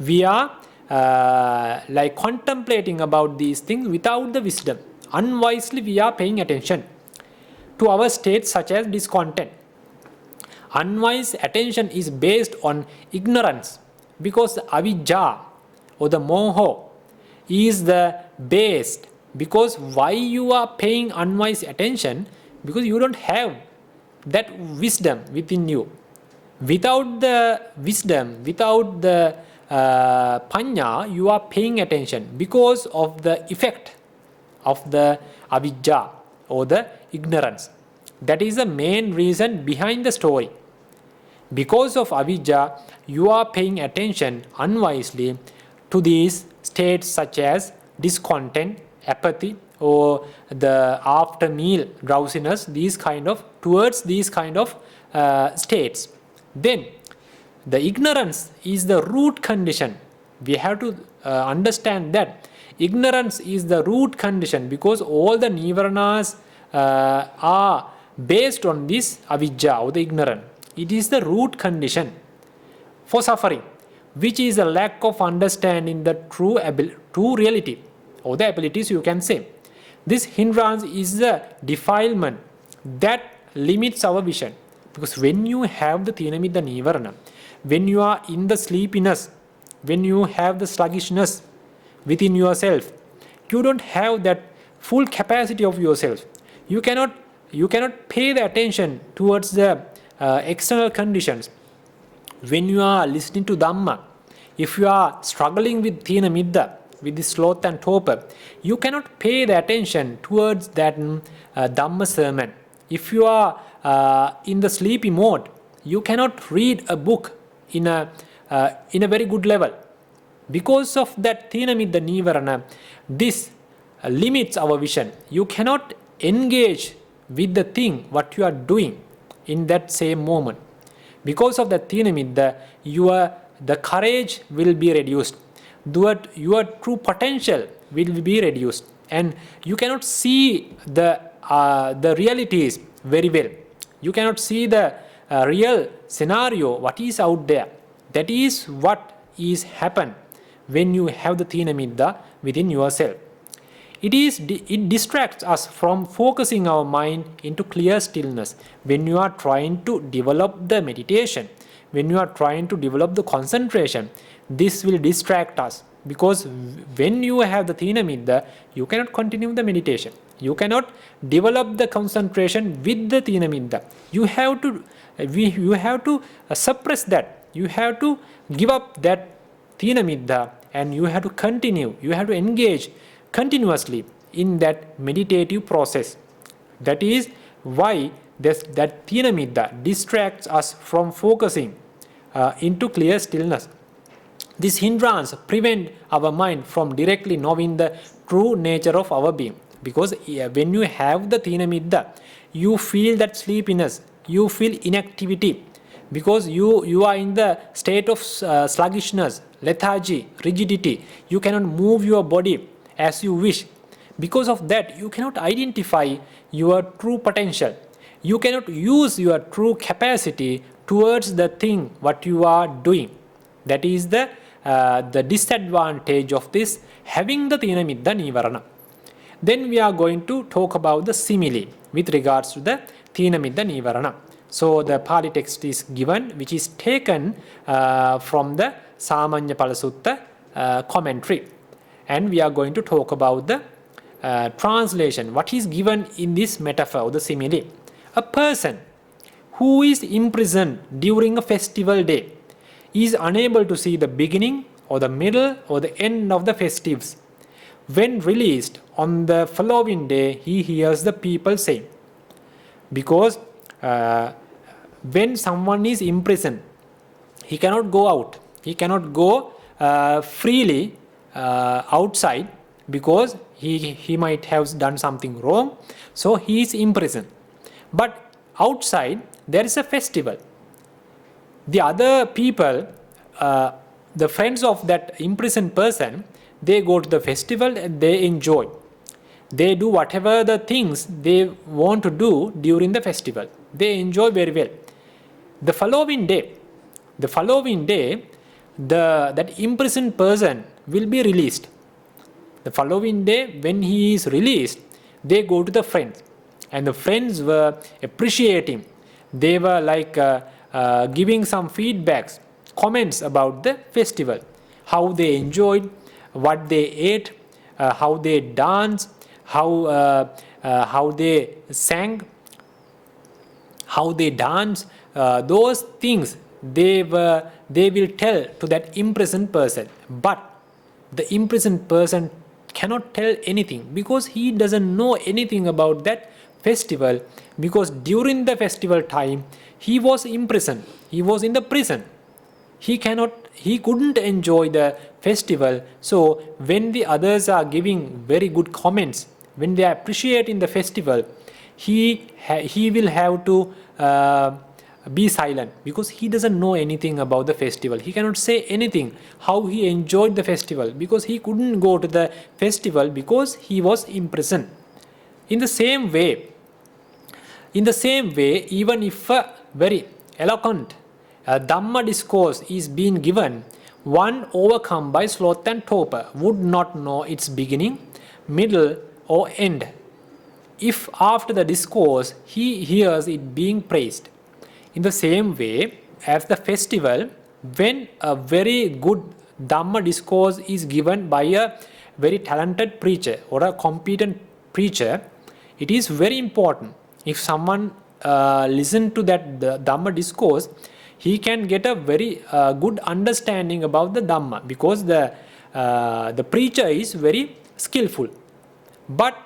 We are like contemplating about these things without the wisdom. Unwisely we are paying attention to our states such as discontent. Unwise attention is based on ignorance, because the avijja or the moho is the base. Because why you are paying unwise attention? Because you don't have that wisdom within you. Without the wisdom, without the panya, you are paying attention because of the effect of the avijja or the ignorance. That is the main reason behind the story. Because of avijja, you are paying attention unwisely to these states such as discontent, apathy, or the after meal drowsiness, towards these kind of states. Then the ignorance is the root condition. We have to understand that ignorance is the root condition, because all the nīvaraṇas are based on this avijja or the ignorance. It is the root condition for suffering, which is a lack of understanding the true reality or the abilities, you can say. This hindrance is the defilement that limits our vision. Because when you have the Thīnamiddha nīvaraṇa, when you are in the sleepiness, when you have the sluggishness within yourself, you don't have that full capacity of yourself. You cannot pay the attention towards the external conditions. When you are listening to Dhamma, if you are struggling with Thīnamiddha, with the sloth and torpor, you cannot pay the attention towards that Dhamma sermon. If you are in the sleepy mode, you cannot read a book in a very good level. Because of that Thīnamiddha nīvaraṇa, this limits our vision. You cannot engage with the thing what you are doing in that same moment. Because of that Thīnamiddha, the courage will be reduced. Your true potential will be reduced, and you cannot see the realities very well. You cannot see the real scenario, what is out there. That is what is happen when you have the Thīnamiddha within yourself. It distracts us from focusing our mind into clear stillness. When you are trying to develop the meditation, when you are trying to develop the concentration, this will distract us. Because when you have the Thīnamiddha, you cannot continue the meditation. You cannot develop the concentration with the Thīnamiddha. You have to suppress that. You have to give up that Thīnamiddha, and you have to continue. You have to engage continuously in that meditative process. That is why that Thīnamiddha distracts us from focusing into clear stillness. This hindrance prevents our mind from directly knowing the true nature of our being. Because when you have the Thīnamiddha, you feel that sleepiness, you feel inactivity, because you are in the state of sluggishness, lethargy, rigidity. You cannot move your body as you wish. Because of that, you cannot identify your true potential. You cannot use your true capacity towards the thing what you are doing. That is the disadvantage of this having the Thīnamiddha nīvaraṇa. Then we are going to talk about the simile with regards to the Thīnamiddha nīvaraṇa. So the Pali text is given, which is taken from the Sāmaññapala Sutta commentary. And we are going to talk about the translation, what is given in this metaphor or the simile. A person who is imprisoned during a festival day is unable to see the beginning or the middle or the end of the festives. When released on the following day, he hears the people saying. Because when someone is imprisoned, he cannot go out. He cannot go freely outside, because he might have done something wrong. So he is imprisoned. But outside there is a festival. The other people, the friends of that imprisoned person, they go to the festival and they enjoy. They do whatever the things they want to do during the festival. They enjoy very well. The following day, that imprisoned person will be released. The following day, when he is released, they go to the friends, and the friends were appreciating. They were like giving some feedbacks, comments about the festival, how they enjoyed, what they ate, how they danced, how they sang, how they dance. Those things they will tell to that imprisoned person. But the imprisoned person cannot tell anything, because he doesn't know anything about that festival, because during the festival time he was imprisoned, he was in the prison. He couldn't enjoy the festival. So when the others are giving very good comments, when they are appreciating the festival, he will have to be silent, because he doesn't know anything about the festival. He cannot say anything how he enjoyed the festival, because he couldn't go to the festival because he was imprisoned. In the same way, even if a very eloquent Dhamma discourse is being given, one overcome by sloth and torpor would not know its beginning, middle or end, if after the discourse he hears it being praised. In the same way as the festival, when a very good Dhamma discourse is given by a very talented preacher or a competent preacher, it is very important. If someone listen to that Dhamma discourse, he can get a very good understanding about the Dhamma, because the preacher is very skillful. But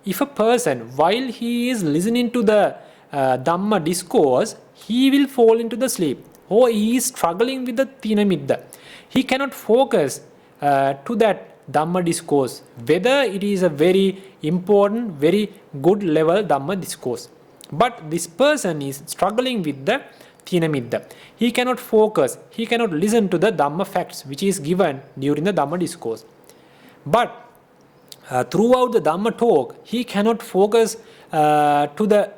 if a person, while he is listening to the Dhamma discourse, he will fall into the sleep, or he is struggling with the Thīnamiddha, he cannot focus to that Dhamma discourse, whether it is a very important, very good level Dhamma discourse. But this person is struggling with the Thīnamiddha. He cannot focus, he cannot listen to the Dhamma facts which is given during the Dhamma discourse. But throughout the Dhamma talk, he cannot focus to the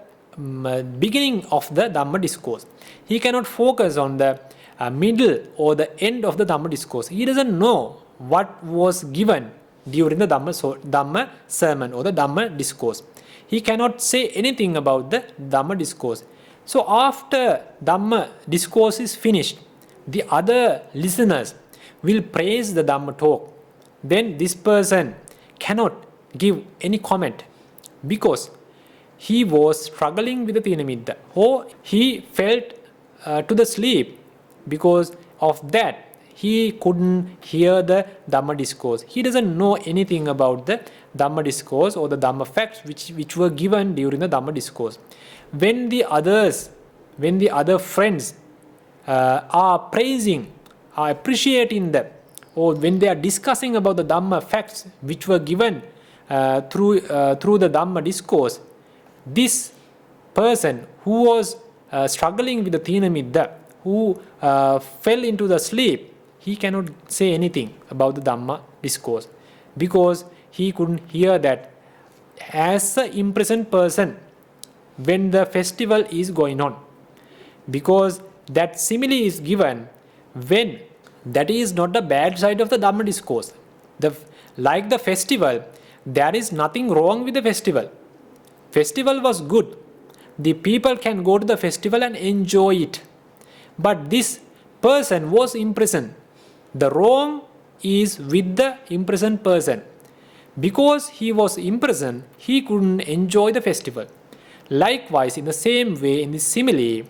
beginning of the Dhamma discourse. He cannot focus on the middle or the end of the Dhamma discourse. He doesn't know what was given during the Dhamma sermon or the Dhamma discourse. He cannot say anything about the Dhamma discourse. So after Dhamma discourse is finished, the other listeners will praise the Dhamma talk. Then this person cannot give any comment, because he was struggling with the Thīnamiddha, or he felt to the sleep. Because of that, he couldn't hear the Dhamma discourse. He doesn't know anything about the Dhamma discourse or the Dhamma facts which were given during the Dhamma discourse. When the other friends are praising, are appreciating them, or when they are discussing about the Dhamma facts which were given through the Dhamma discourse, this person who was struggling with the Thīnamiddha, who fell into the sleep, he cannot say anything about the Dhamma discourse, because he couldn't hear that. As an imprisoned person, when the festival is going on, because that simile is given when that is not the bad side of the Dhamma discourse. Like the festival, there is nothing wrong with the festival. Festival was good. The people can go to the festival and enjoy it. But this person was imprisoned. The wrong is with the imprisoned person. Because he was imprisoned, he couldn't enjoy the festival. Likewise, in the same way, in the simile,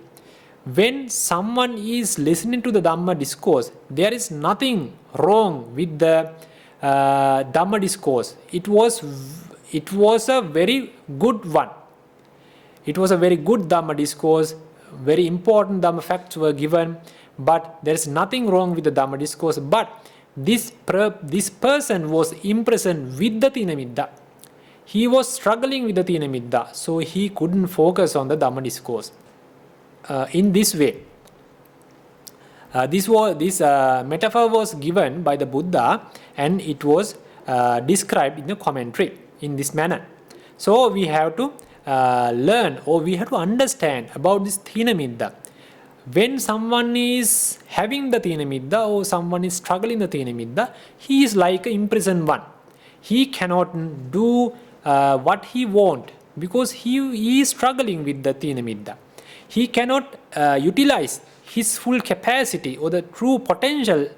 when someone is listening to the Dhamma discourse, there is nothing wrong with the Dhamma discourse. It was a very good one. It was a very good Dhamma discourse. Very important Dhamma facts were given, but there is nothing wrong with the Dhamma discourse. But this person was imprisoned with the Thīnamiddha. He was struggling with the Thīnamiddha, so he couldn't focus on the Dhamma discourse. In this way, this metaphor was given by the Buddha, and it was described in the commentary in this manner. So we have to learn, or we have to understand about this Thīnamiddha. when someone is having the Thīnamiddha or someone is struggling the Thīnamiddha, he is like an imprisoned one. He cannot do what he wants because he is struggling with the Thīnamiddha. He cannot utilize his full capacity or the true potential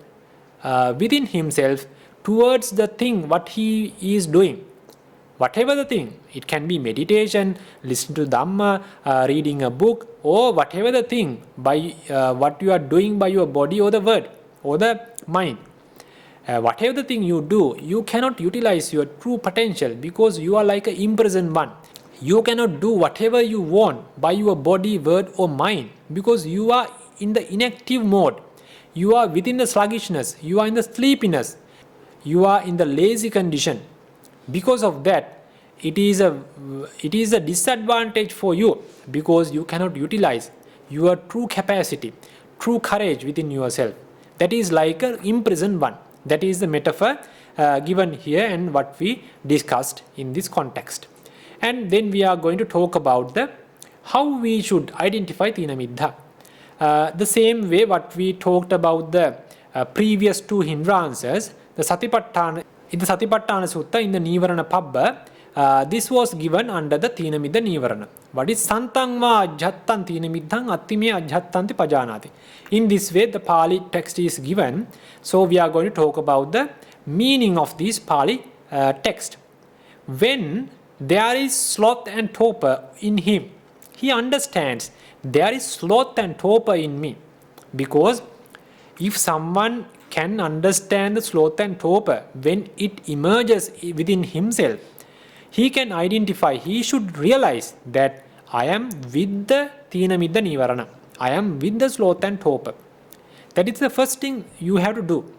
within himself towards the thing what he is doing. Whatever the thing, it can be meditation, listen to Dhamma, reading a book, or whatever the thing by what you are doing by your body or the word or the mind. Whatever the thing you do, you cannot utilize your true potential because you are like an imprisoned one. You cannot do whatever you want by your body, word or mind because you are in the inactive mode. You are within the sluggishness. You are in the sleepiness. You are in the lazy condition. Because of that, it is a disadvantage for you because you cannot utilize your true capacity, true courage within yourself. That is like an imprisoned one. That is the metaphor given here and what we discussed in this context. And then we are going to talk about how we should identify Thīnamiddha. The same way what we talked about the previous two hindrances, the Satipatthana. In the Satipatthana Sutta, in the nīvaraṇa Pabbha, this was given under the Thīnamiddha nīvaraṇa. What is Santang va ajhattan Thīnamiddhaṃ attime ajhattanti pajanati. In this way, the Pali text is given. So we are going to talk about the meaning of this Pali text. When there is sloth and torpor in him, he understands there is sloth and torpor in me. Because if someone can understand the sloth and torpor when it emerges within himself, he can identify, he should realize that I am with the Thīnamiddha nīvaraṇa. I am with the sloth and torpor. That is the first thing you have to do.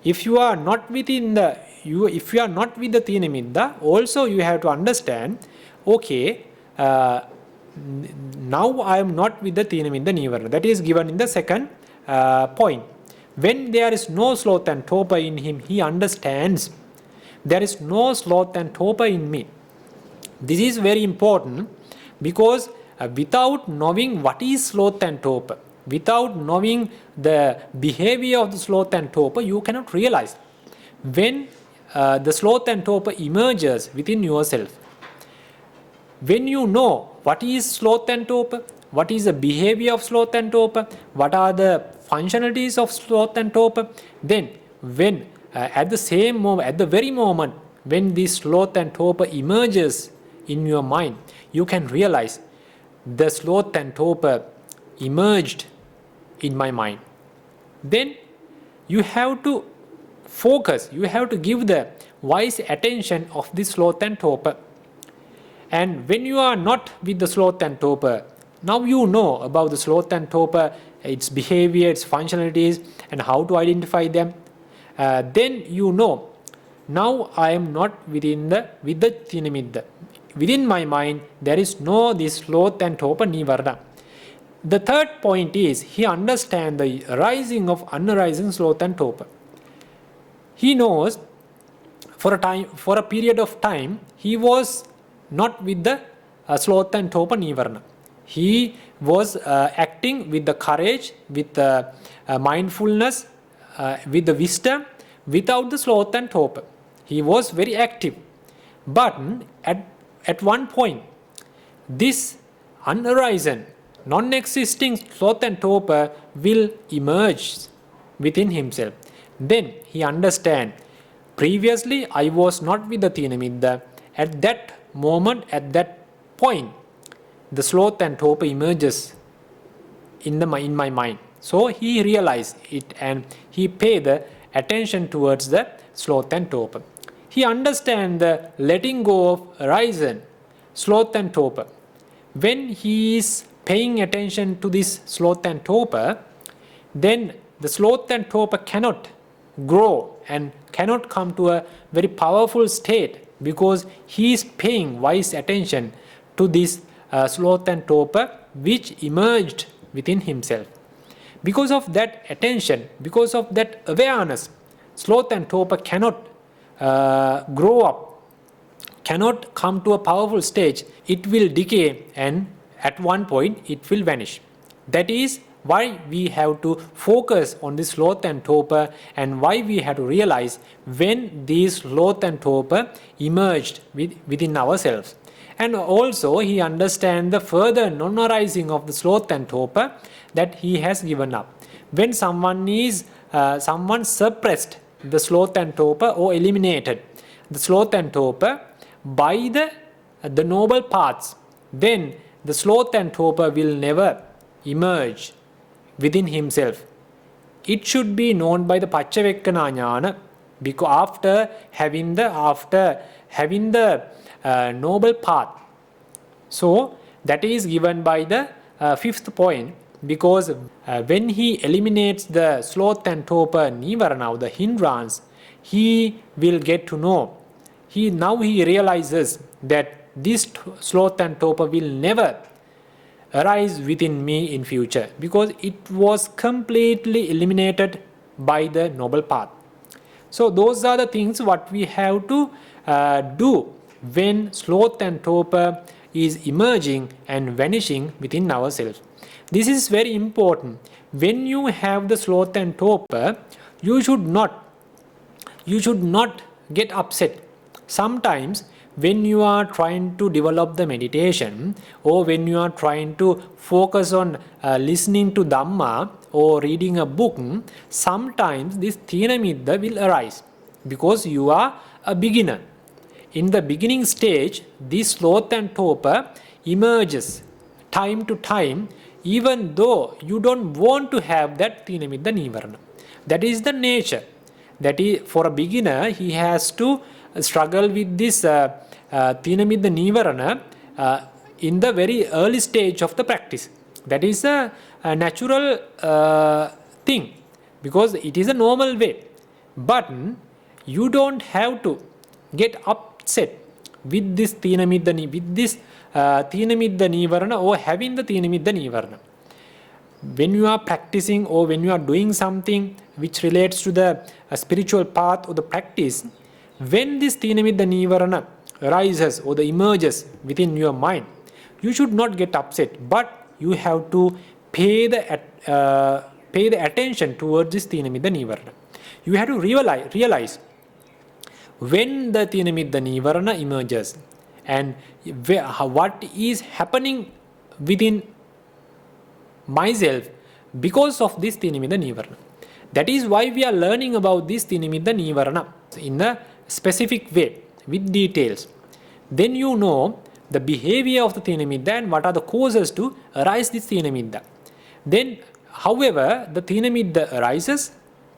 If you are not within the, if you are not with the Thīnamiddha, also you have to understand, okay, now I am not with the Thīnamiddha nīvaraṇa. That is given in the second point. When there is no sloth and torpor in him, he understands there is no sloth and torpor in me. This is very important because without knowing what is sloth and torpor, without knowing the behavior of the sloth and torpor, you cannot realize. When the sloth and torpor emerges within yourself, when you know what is sloth and torpor, what is the behavior of sloth and torpor, what are the functionalities of sloth and torpor, then when at the same moment, at the very moment when this sloth and torpor emerges in your mind, you can realize the sloth and torpor emerged in my mind. Then you have to focus, you have to give the wise attention of this sloth and torpor. And when you are not with the sloth and torpor, now you know about the sloth and torpor, its behavior, its functionalities, and how to identify them. Then you know, now I am not with the Thīnamiddha. Within my mind, there is no this sloth and torpor nīvaraṇa. The third point is, he understands the arising of unarising sloth and torpor. He knows for a period of time, he was not with the sloth and torpor nīvaraṇa. He was acting with the courage, with the mindfulness, with the wisdom, without the sloth and torpor. He was very active. But at one point, this unarisen, non-existing sloth and torpor will emerge within himself. Then he understands, previously I was not with the Thīnamiddha. At that moment, at that point, the sloth and torpor emerges in my mind. So he realized it and he paid the attention towards the sloth and torpor. He understands the letting go of arisen, sloth and torpor. When he is paying attention to this sloth and torpor, then the sloth and torpor cannot grow and cannot come to a very powerful state because he is paying wise attention to this sloth and torpor which emerged within himself. Because of that attention, because of that awareness, sloth and torpor cannot grow up, cannot come to a powerful stage. It will decay and at one point it will vanish. That is why we have to focus on this sloth and torpor, and why we have to realize when these sloth and torpor emerged within ourselves. And also he understands the further non-arising of the sloth and torpor that he has given up. When someone suppressed the sloth and torpor or eliminated the sloth and torpor by the noble paths, then the sloth and torpor will never emerge within himself. It should be known by the Paccavekkhana jnana, because after having the noble path. So that is given by the fifth point, because when he eliminates the sloth and torpor nīvaraṇa, or the hindrance, he will get to know. Now he realizes that this sloth and torpor will never arise within me in future, because it was completely eliminated by the noble path. So those are the things what we have to do when sloth and torpor is emerging and vanishing within ourselves. This is very important. When you have the sloth and torpor, you should not get upset. Sometimes when you are trying to develop the meditation, or when you are trying to focus on listening to Dhamma or reading a book, sometimes this Thīnamiddha will arise, because you are a beginner. In the beginning stage, this sloth and torpor emerges time to time, even though you don't want to have that Thīnamiddha nīvaraṇa. That is the nature. That is, for a beginner, he has to struggle with this Thīnamiddha nīvaraṇa in the very early stage of the practice. That is a natural thing, because it is a normal way. But you don't have to get upset with this Thīnamiddha nīvaraṇa, or having the Thīnamiddha nīvaraṇa. When you are practicing, or when you are doing something which relates to the spiritual path or the practice, when this Thīnamiddha nīvaraṇa arises or the emerges within your mind, you should not get upset, but you have to pay the attention towards this Thīnamiddha nīvaraṇa. You have to realize when the Thīnamiddha nīvaraṇa emerges, and what is happening within myself because of this Thīnamiddha nīvaraṇa. That is why we are learning about this Thīnamiddha nīvaraṇa in a specific way, with details. Then you know the behavior of the Thīnamiddha and what are the causes to arise this Thīnamiddha. Then, however, the Thīnamiddha arises,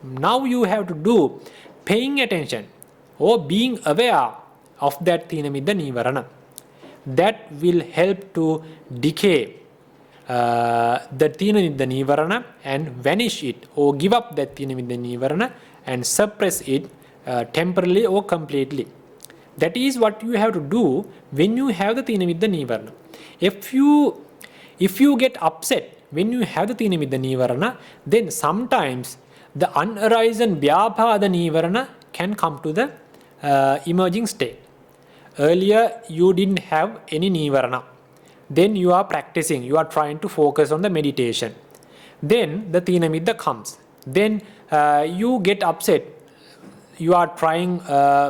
now you have to do paying attention or being aware of that Thīnamiddha nīvaraṇa. That will help to decay the Thīnamiddha nīvaraṇa and vanish it, or give up that Thīnamiddha nīvaraṇa and suppress it temporarily or completely. That is what you have to do when you have the Thīnamiddha nīvaraṇa. If you get upset when you have the Thīnamiddha nīvaraṇa, then sometimes the unarisen Vyāpāda nīvaraṇa can come to the emerging state. Earlier you didn't have any nīvaraṇa. Then you are practicing, you are trying to focus on the meditation. Then the Thīnamiddha comes. Then you get upset. You are trying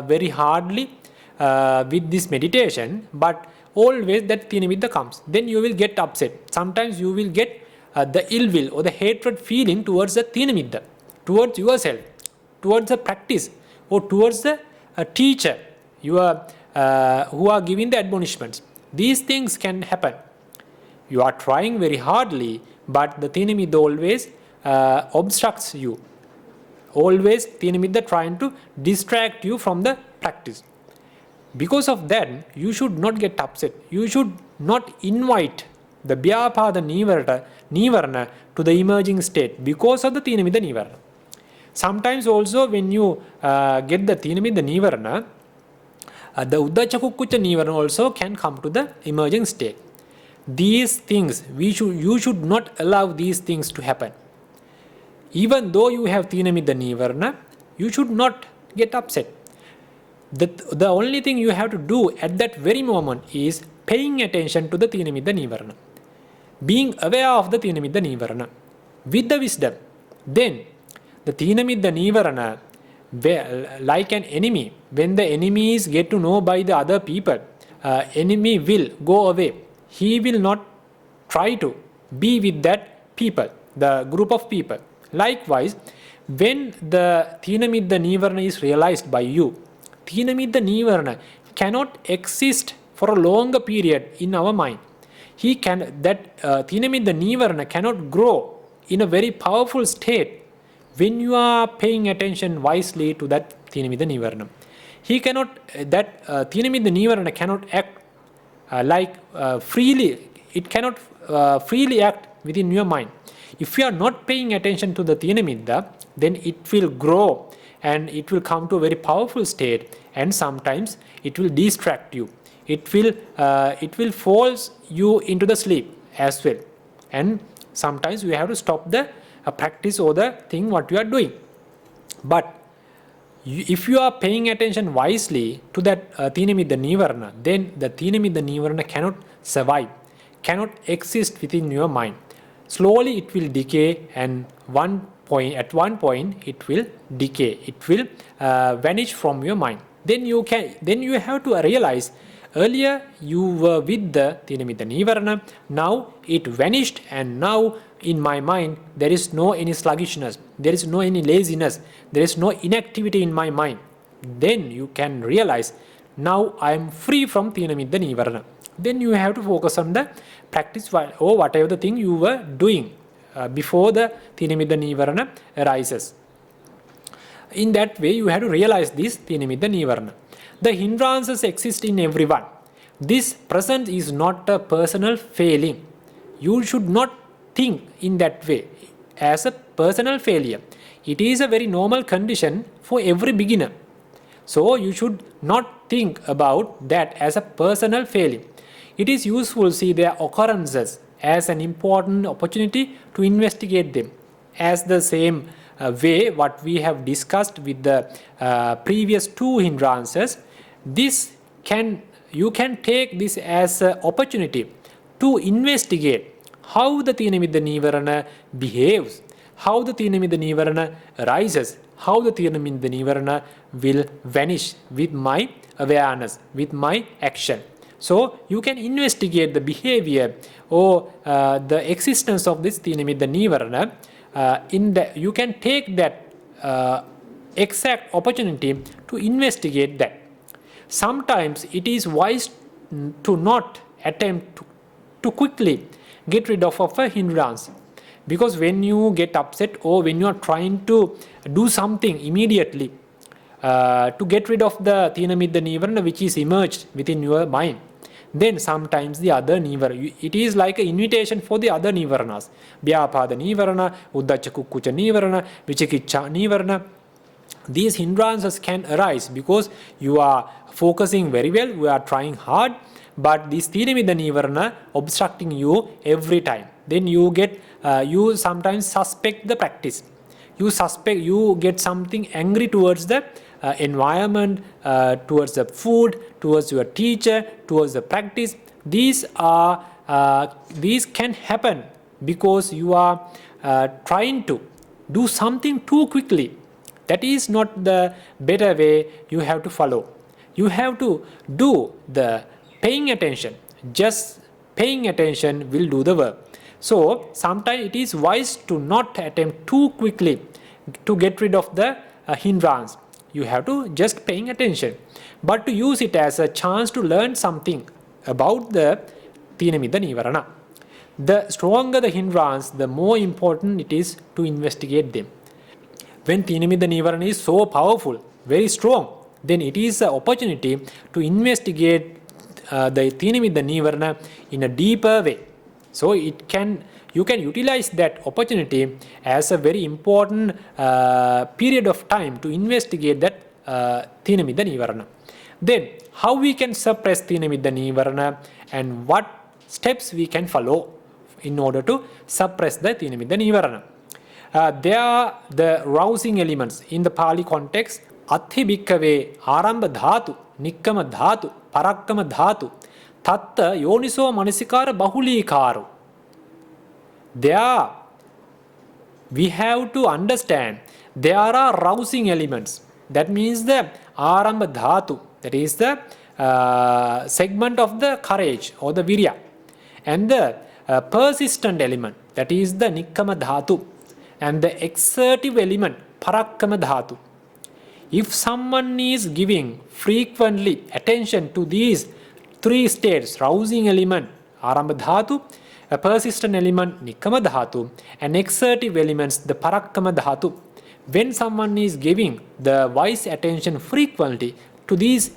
very hardly with this meditation, but always that Thīnamiddha comes. Then you will get upset. Sometimes you will get the ill will or the hatred feeling towards the Thīnamiddha, towards yourself, towards the practice, or towards the teacher who are giving the admonishments. These things can happen. You are trying very hardly, but the Thīnamiddha always obstructs you. Always Thīnamiddha trying to distract you from the practice. Because of that, you should not get upset. You should not invite the Vyāpāda nīvaraṇa to the emerging state because of the Thīnamiddha nīvaraṇa. Sometimes also when you get the Thīnamiddha nīvaraṇa, the Uddhacca-Kukkucca nīvaraṇa also can come to the emerging state. These things, you should not allow these things to happen. Even though you have Thīnamiddha nīvaraṇa, you should not get upset. The only thing you have to do at that very moment is paying attention to the Thīnamiddha nīvaraṇa. Being aware of the Thīnamiddha nīvaraṇa. with the wisdom, then the Thīnamiddha nīvaraṇa, like an enemy, when the enemies get to know by the other people, enemy will go away. He will not try to be with that people, the group of people. Likewise, when the Thīnamiddha nīvaraṇa is realized by you, Thīnamiddha nīvaraṇa cannot exist for a longer period in our mind. Thīnamiddha nīvaraṇa cannot grow in a very powerful state when you are paying attention wisely to that Thīnamiddha nīvaraṇa. Thīnamiddha nīvaraṇa cannot act freely. It cannot freely act within your mind. If you are not paying attention to the Thīnamiddha, then it will grow and it will come to a very powerful state, and sometimes it will distract you. It will force you into the sleep as well, and sometimes you have to stop the practice or the thing what you are doing. But if you are paying attention wisely to that Thīnamiddha nīvaraṇa, then the Thīnamiddha nīvaraṇa cannot survive, cannot exist within your mind. Slowly it will decay, and at one point it will decay. It will vanish from your mind. Then you have to realize, earlier you were with the Thīnamiddha nīvaraṇa, now it vanished, and now in my mind there is no any sluggishness, there is no any laziness, there is no inactivity in my mind. Then you can realize, now I am free from Thīnamiddha nīvaraṇa. Then you have to focus on the practice or whatever the thing you were doing before the Thīnamiddha nīvaraṇa arises. In that way you have to realize this Thīnamiddha nīvaraṇa. The hindrances exist in everyone. This present is not a personal failing. You should not think in that way as a personal failure. It is a very normal condition for every beginner. So you should not think about that as a personal failure. It is useful to see their occurrences as an important opportunity to investigate them. As the same way what we have discussed with the previous two hindrances, you can take this as an opportunity to investigate how the Thīnamiddha nīvaraṇa behaves, how the Thīnamiddha nīvaraṇa arises, how the Thīnamiddha nīvaraṇa will vanish with my awareness, with my action. So you can investigate the behavior or the existence of this Thīnamiddha nīvaraṇa. You can take that exact opportunity to investigate that. Sometimes it is wise to not attempt to quickly get rid of a hindrance, because when you get upset or when you are trying to do something immediately to get rid of the Thīnamiddha nīvaraṇa which is emerged within your mind, then sometimes the other nīvaraṇa, it is like an invitation for the other nīvaraṇas. Vyapada nīvaraṇa, uddacca kukkucca nīvaraṇa, vicikicca nīvaraṇa. These hindrances can arise because you are focusing very well, you are trying hard, but this Thīnamiddha nīvaraṇa obstructing you every time. Then you sometimes suspect the practice. You get something angry towards the environment, towards the food, towards your teacher, towards the practice. These can happen because you are trying to do something too quickly. That is not the better way you have to follow. You have to do the paying attention. Just paying attention will do the work. So sometimes it is wise to not attempt too quickly to get rid of the hindrance. You have to just paying attention, but to use it as a chance to learn something about the Thīnamiddha nīvaraṇa. The stronger the hindrance, the more important it is to investigate them. When Thīnamiddha nīvaraṇa is so powerful, very strong, then it is an opportunity to investigate the Thīnamiddha nīvaraṇa in a deeper way. So you can utilize that opportunity as a very important period of time to investigate that Thīnamiddha nīvaraṇa. Then how we can suppress Thīnamiddha nīvaraṇa and what steps we can follow in order to suppress the Thīnamiddha nīvaraṇa. There are the rousing elements in the Pali context. Athi bhikkave arambha dhatu, nikkama dhatu, parakkama dhatu, tatta yoniso manasikara bahulīkāru. There are we have to understand there are rousing elements. That means the Arambha Dhatu, that is the segment of the courage or the virya, and the persistent element, that is the Nikkama Dhatu, and the exertive element, Parakkama Dhatu. If someone is giving frequently attention to these three states, rousing element, Arambha Dhatu, a persistent element, Nikkama Dhatu, and exertive elements, the Parakkama Dhatu, when someone is giving the wise attention frequently to these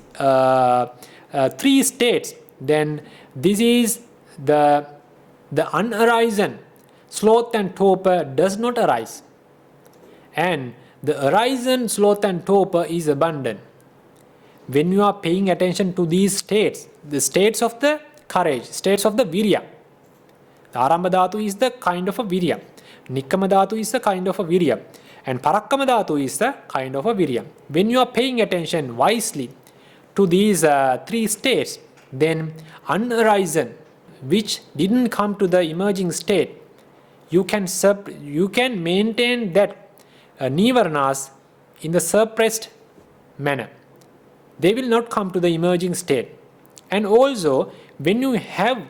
three states, then this is the unarisen sloth and torpor does not arise. And the arisen sloth and torpor is abundant. When you are paying attention to these states, the states of the courage, states of the virya, the Arambha Dhatu is the kind of a virya, Nikkama Dhatu is the kind of a virya, and Parakkama Dhatu is the kind of a virya. When you are paying attention wisely to these three states, then unarisen, which didn't come to the emerging state, you can maintain that nīvaraṇas in the suppressed manner. They will not come to the emerging state. And also, when you have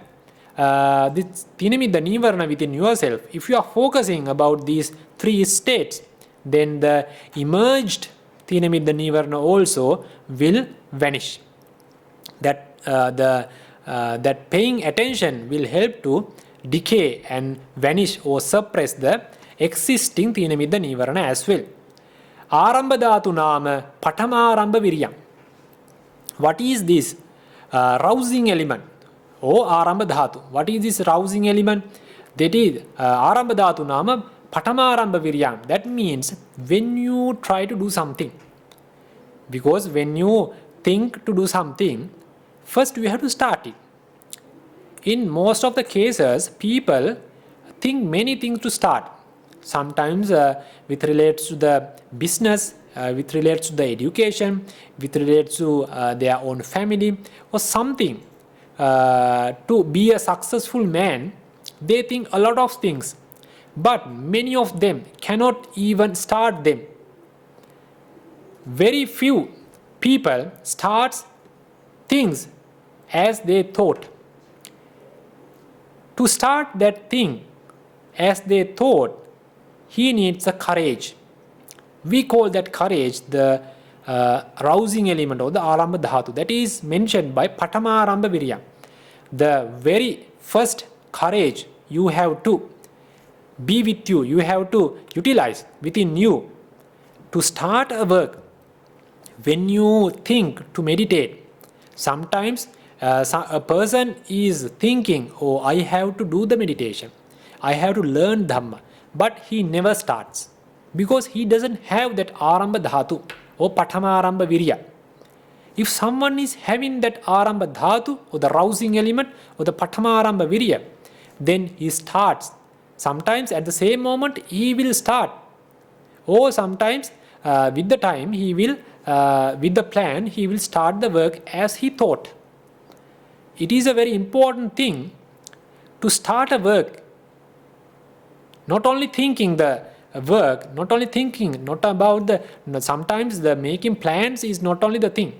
this Thīnamiddha nīvaraṇa within yourself, if you are focusing about these three states, then the emerged Thīnamiddha nīvaraṇa also will vanish. That paying attention will help to decay and vanish or suppress the existing Thīnamiddha nīvaraṇa as well. Arambha Dhatu nama Patamarambha Viryam. What is this rousing element? Oh, Arambha Dhatu. What is this rousing element? That is Arambha Dhatu nama Patamarambha Viryam. That means when you try to do something, because when you think to do something, first you have to start it. In most of the cases, people think many things to start. Sometimes with relates to the business, with relates to the education, with relates to their own family or something. To be a successful man, they think a lot of things, but many of them cannot even start them. Very few people start things as they thought. To start that thing as they thought, he needs a courage. We call that courage the rousing element or the Arambha Dhatu. That is mentioned by Patamarambha Viryam. The very first courage you have to be with you, you have to utilize within you to start a work. When you think to meditate, sometimes a person is thinking, oh, I have to do the meditation, I have to learn Dhamma, but he never starts because he doesn't have that Arambha Dhatu or Patamarambha Virya. If someone is having that Arambha Dhatu or the rousing element or the Patamarambha Virya, then he starts. Sometimes at the same moment he will start, or sometimes with the time he will, with the plan, he will start the work as he thought. It is a very important thing to start a work. Not only thinking the work, not only thinking, not about the, sometimes the making plans is not only the thing.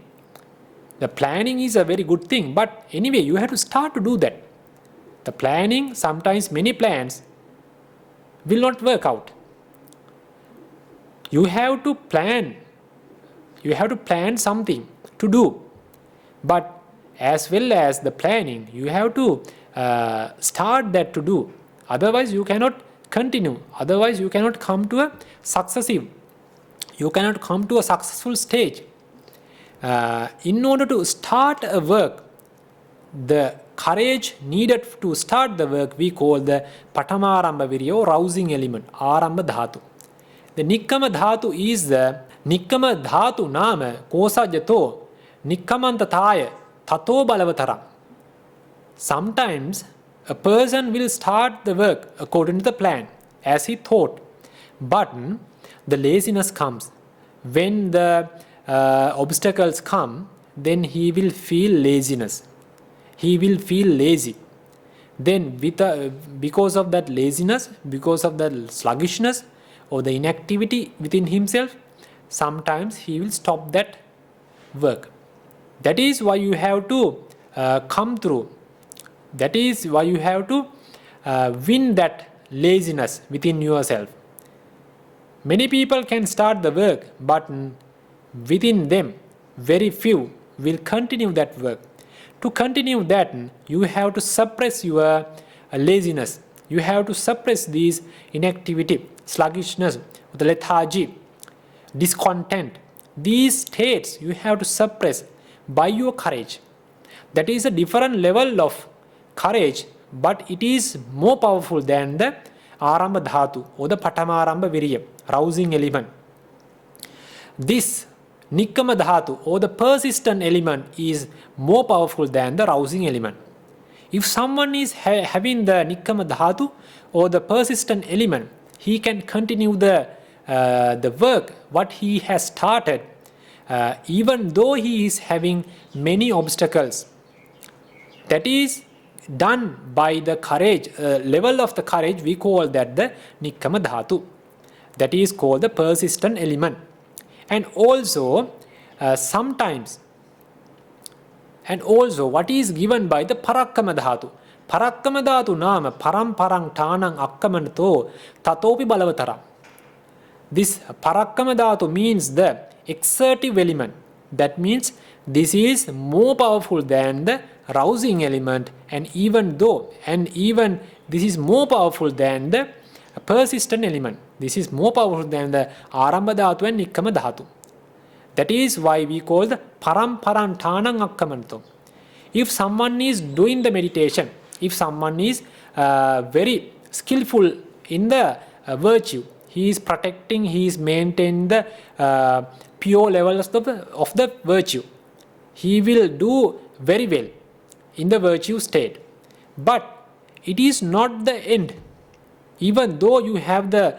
The planning is a very good thing, but anyway, you have to start to do that. The planning, sometimes many plans will not work out. You have to plan something to do, but as well as the planning, you have to start that to do. Otherwise, you cannot continue. Otherwise, you cannot come to a successive. You cannot come to a successful stage. In order to start a work, the courage needed to start the work we call the Patamarambha Virya or rousing element, Arambha Dhatu. The Nikkama Dhatu is the Nikkama Dhatu nama Kosa Jato Nikkamantataya Tato Balavataram. Sometimes a person will start the work according to the plan as he thought, but the laziness comes. When the obstacles come, then he will feel laziness. He will feel lazy. then because of that laziness, because of the sluggishness or the inactivity within himself, sometimes he will stop that work. That is why you have to come through. That is why you have to win that laziness within yourself. Many people can start the work, but within them, very few will continue that work. To continue that, you have to suppress your laziness. You have to suppress these inactivity, sluggishness, the lethargy, discontent. These states you have to suppress by your courage. That is a different level of courage, but it is more powerful than the Aramba Dhatu or the Patamaramba Virya, rousing element. This Nikkama Dhatu or the persistent element is more powerful than the rousing element. If someone is having the Nikkama Dhatu or the persistent element, he can continue the work what he has started, even though he is having many obstacles. That is done by the courage, level of the courage, we call that the Nikkama Dhatu. That is called the persistent element. And also sometimes, and also what is given by the Parakkama Dhatu. Parakkama Dhatu nama param parang tanang akkamanto tatopi balavatara. This Parakkama Dhatu means the exertive element. That means this is more powerful than the rousing element, and even this is more powerful than the persistent element. This is more powerful than the Aramba Dhatu and Nikkama Dhatu. That is why we call the Param Tanang Akkamanto. If someone is doing the meditation, if someone is very skillful in the virtue, he is protecting, he is maintaining the pure levels of the virtue, he will do very well in the virtue state. But it is not the end. Even though you have the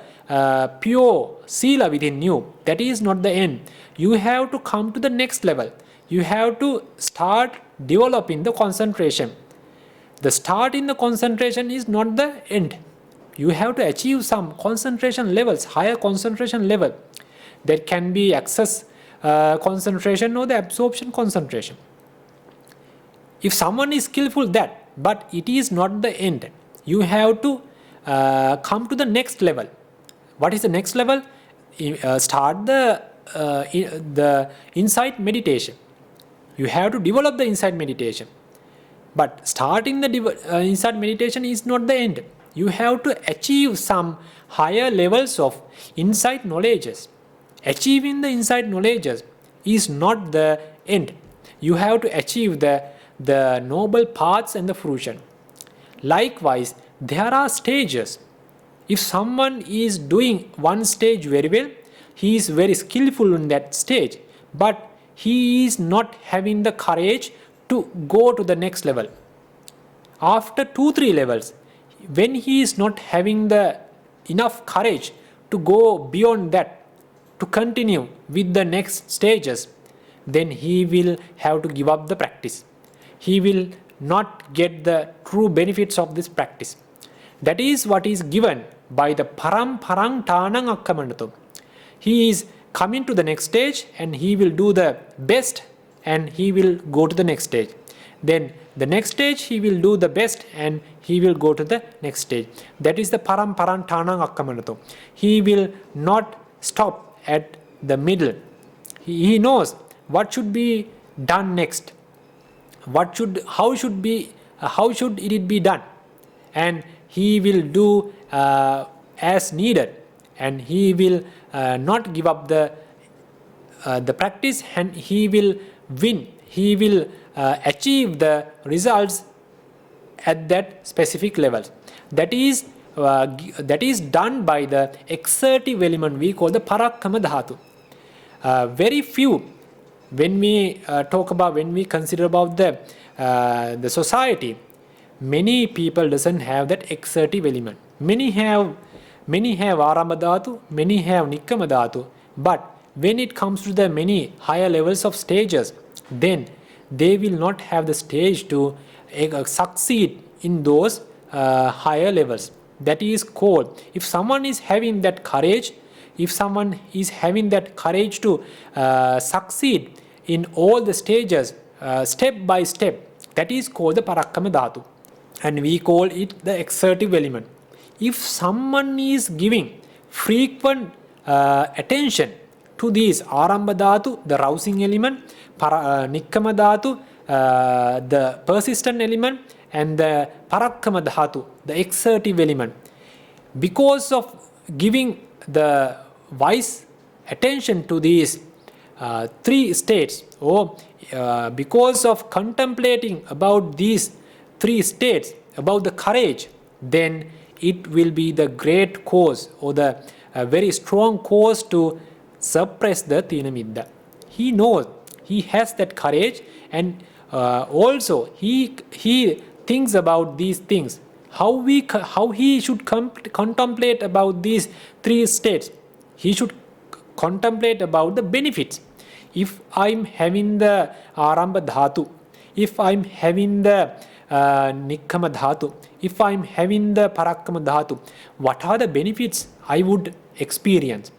pure sila within you, that is not the end. You have to come to the next level. You have to start developing the concentration. The start in the concentration is not the end. You have to achieve some concentration levels, higher concentration level. That can be access concentration or the absorption concentration. If someone is skillful that, but it is not the end. You have to come to the next level. What is the next level? Start the insight meditation. You have to develop the insight meditation. But starting the insight meditation is not the end. You have to achieve some higher levels of insight knowledges. Achieving the insight knowledges is not the end. You have to achieve the noble paths and the fruition. Likewise, there are stages. If someone is doing one stage very well, he is very skillful in that stage, but he is not having the courage to go to the next level. After 2-3 levels, when he is not having the enough courage to go beyond that, to continue with the next stages, then he will have to give up the practice. He will not get the true benefits of this practice. That is what is given by the Param Parang Tanang Akkamandato. He is coming to the next stage and he will do the best and he will go to the next stage. Then the next stage he will do the best and he will go to the next stage. That is the Param Parang Tanang Akkamandato. He will not stop at the middle. He knows what should be done next. How should it be done, and he will do as needed, and he will not give up the practice, and he will win. He will achieve the results at that specific level. That is done by the exertive element we call the Parakkama Dhatu. Very few. When we consider about the society, many people doesn't have that exertive element. Many have Aramba Dhatu, many have Nikkama Dhatu, but when it comes to the many higher levels of stages, then they will not have the stage to succeed in those higher levels. That is called, if someone is having that courage, if someone is having that courage to succeed in all the stages, step by step, that is called the Parakkama Dhatu. And we call it the exertive element. If someone is giving frequent attention to these Arambha Dhatu, the rousing element, Nikkama Dhatu, the persistent element, and the Parakkama Dhatu, the exertive element, because of giving the wise attention to these three states, or because of contemplating about these three states, about the courage, then it will be the great cause or the very strong cause to suppress the Thīnamiddha. He knows, he has that courage, and also he thinks about these things, how he should contemplate about these three states. He should contemplate about the benefits. If I'm having the Arambha Dhatu, if I'm having the Nikkama Dhatu, if I'm having the Parakkama Dhatu, what are the benefits I would experience?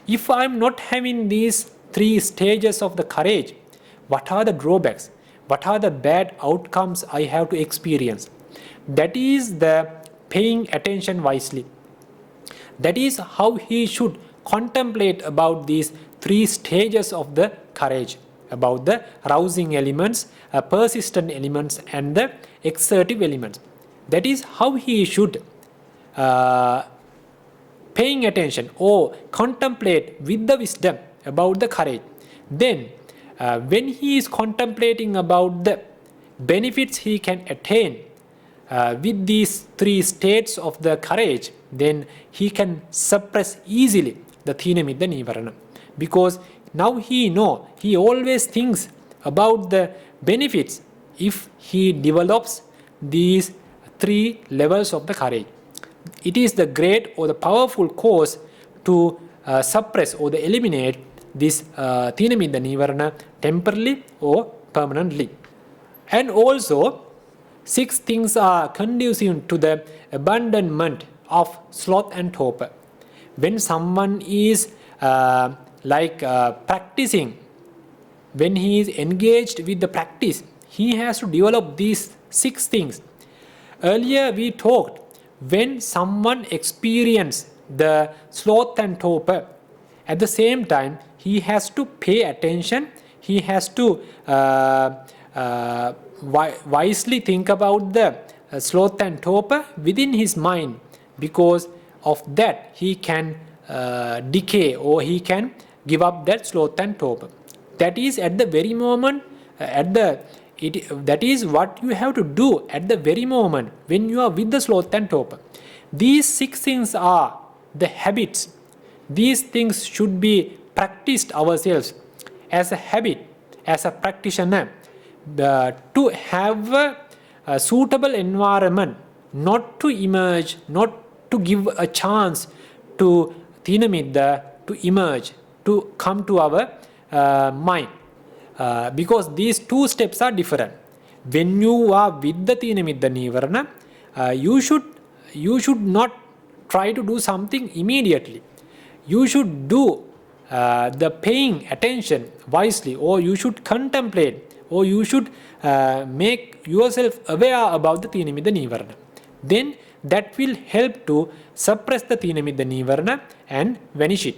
If I'm not having these three stages of the courage, what are the drawbacks? What are the bad outcomes I have to experience? That is the paying attention wisely. That is how he should contemplate about these three stages of the courage, about the rousing elements, persistent elements, and the exertive elements. That is how he should paying attention or contemplate with the wisdom about the courage. Then when he is contemplating about the benefits he can attain with these three states of the courage, then he can suppress easily the Thīnamiddha nīvaraṇa, because now he always thinks about the benefits if he develops these three levels of the courage. It is the great or the powerful cause to suppress or to eliminate this Thīnamiddha nīvaraṇa temporarily or permanently. And also, 6 things are conducive to the abandonment of sloth and torpor. When someone is practicing, when he is engaged with the practice, he has to develop these 6 things. Earlier we talked, when someone experiences the sloth and torpor, at the same time he has to pay attention, he has to wisely think about the sloth and torpor within his mind, because of that he can decay or he can give up that sloth and torpor. That is at the very moment, that is what you have to do at the very moment when you are with the sloth and torpor. These 6 things are the habits. These things should be practiced ourselves as a habit, as a practitioner, to have a suitable environment, not to emerge, not to give a chance to Thīnamiddha to emerge, to come to our mind. Because these 2 steps are different. When you are with the Thīnamiddha nīvaraṇa, you should not try to do something immediately. You should do the paying attention wisely, or you should contemplate, or you should make yourself aware about the Thīnamiddha nīvaraṇa. Then that will help to suppress the Thīnamiddha nīvaraṇa and vanish it.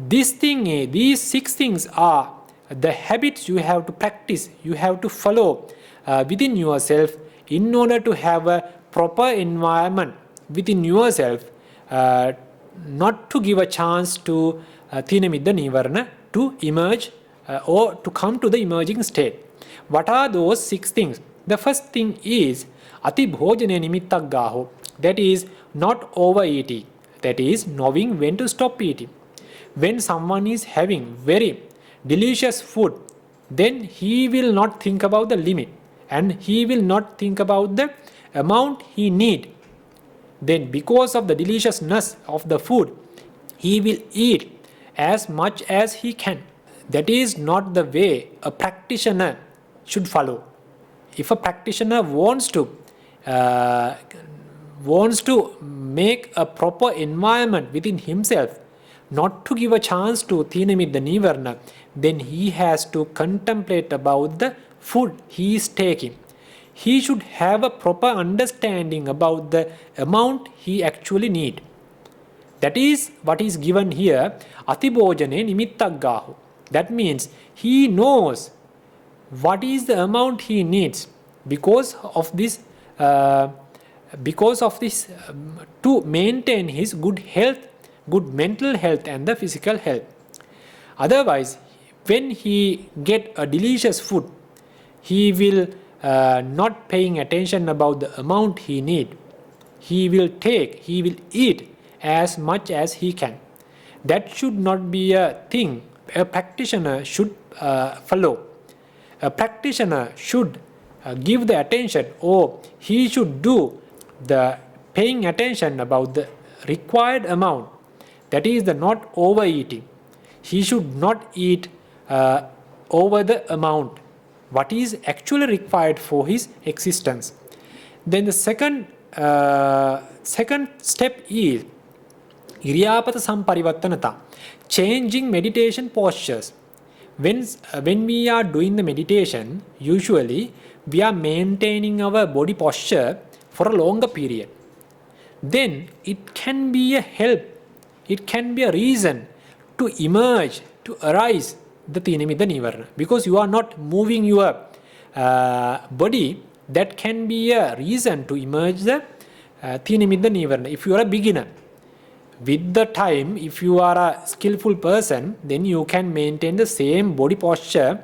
These 6 things are the habits you have to practice, you have to follow within yourself in order to have a proper environment within yourself, not to give a chance to Thīnamiddha nīvaraṇa to emerge or to come to the emerging state. What are those 6 things? The first thing is ati bhojane nimittak gaho, that is not overeating, that is knowing when to stop eating. When someone is having very delicious food, then he will not think about the limit, and he will not think about the amount he need. Then because of the deliciousness of the food, he will eat as much as he can. That is not the way a practitioner should follow. If a practitioner wants to wants to make a proper environment within himself, not to give a chance to Thīnamiddha nīvaraṇa, then he has to contemplate about the food he is taking. He should have a proper understanding about the amount he actually need. That is what is given here, atibhojane nimittaggahu. That means he knows what is the amount he needs because of this to maintain his good health, good mental health and the physical health. Otherwise, when he get a delicious food, he will not paying attention about the amount he need. He will eat as much as he can. That should not be a thing a practitioner should follow. A practitioner should give the attention, or he should do the paying attention about the required amount. That is the not overeating. He should not eat over the amount what is actually required for his existence. Then the second step is Iriyapata Samparivattanata, changing meditation postures. When we are doing the meditation, usually we are maintaining our body posture for a longer period. Then it can be a help, it can be a reason to emerge, to arise the Thīnamiddha nīvaraṇa. Because you are not moving your body, that can be a reason to emerge the Thīnamiddha nīvaraṇa. If you are a beginner, with the time, if you are a skillful person, then you can maintain the same body posture.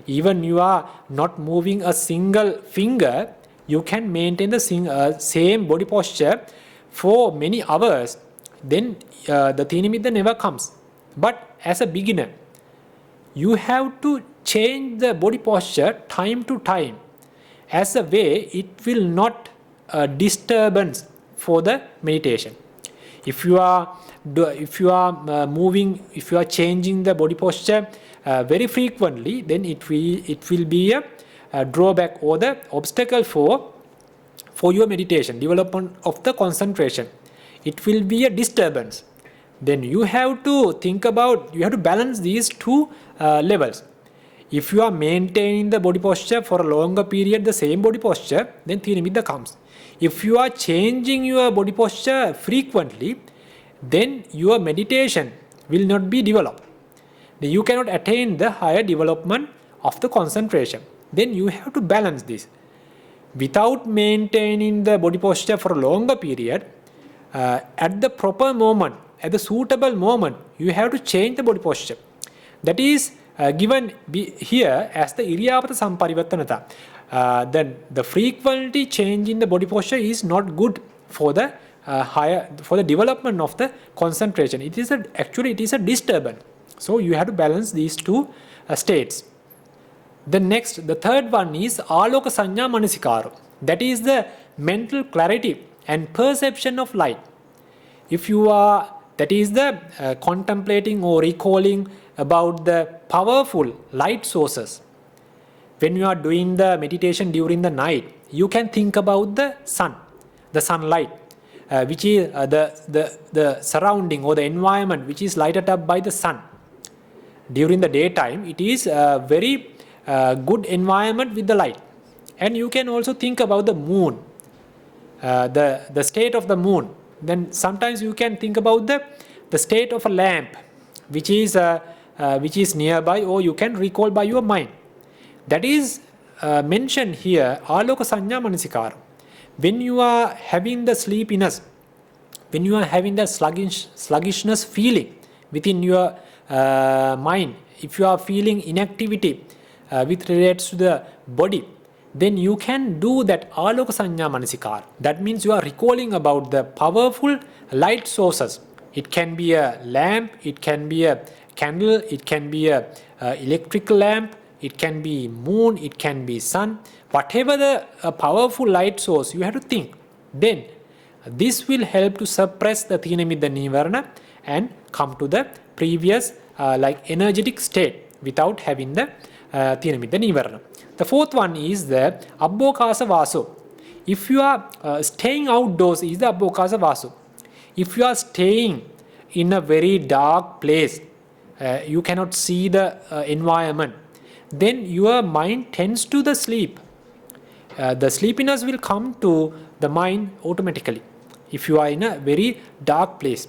Even you are not moving a single finger, you can maintain the same body posture for many hours. Then the Thīnamiddha never comes. But as a beginner, you have to change the body posture time to time. As a way, it will not disturbance for the meditation. If you are moving, if you are changing the body posture very frequently, then it will be a drawback or the obstacle for your meditation, development of the concentration. It will be a disturbance. Then you have to think about, you have to balance these two levels. If you are maintaining the body posture for a longer period, the same body posture, then Thīnamiddha comes. If you are changing your body posture frequently, then your meditation will not be developed. Then you cannot attain the higher development of the concentration. Then you have to balance this. Without maintaining the body posture for a longer period, at the proper moment, at the suitable moment, you have to change the body posture. That is given here as the Iriyapata Samparivattanata. Then the frequently change in the body posture is not good for the development of the concentration. It is actually a disturbance. So you have to balance these two states. The third one is āloka saññā manasikāro. That is the mental clarity and perception of light. That is the contemplating or recalling about the powerful light sources. When you are doing the meditation during the night, you can think about the sun, the sunlight, which is the surrounding or the environment which is lighted up by the sun. During the daytime, it is a very good environment with the light. And you can also think about the moon, the state of the moon. Then sometimes you can think about the state of a lamp which is nearby, or you can recall by your mind. That is mentioned here, āloka saññā manasikāra. When you are having the sleepiness, when you are having the sluggishness feeling within your mind, if you are feeling inactivity with regards to the body, then you can do that āloka saññā manasikāra. That means you are recalling about the powerful light sources. It can be a lamp, it can be a candle, it can be a electrical lamp, it can be moon, it can be sun. Whatever the powerful light source, you have to think. Then this will help to suppress the Thīnamiddha nīvaraṇa and come to the previous energetic state without having the Thīnamiddha nīvaraṇa. The fourth one is the Abbokāsa Vāso. If you are staying outdoors, is the Obhasa Vasu. If you are staying in a very dark place, you cannot see the environment, then your mind tends to the sleep. The sleepiness will come to the mind automatically if you are in a very dark place.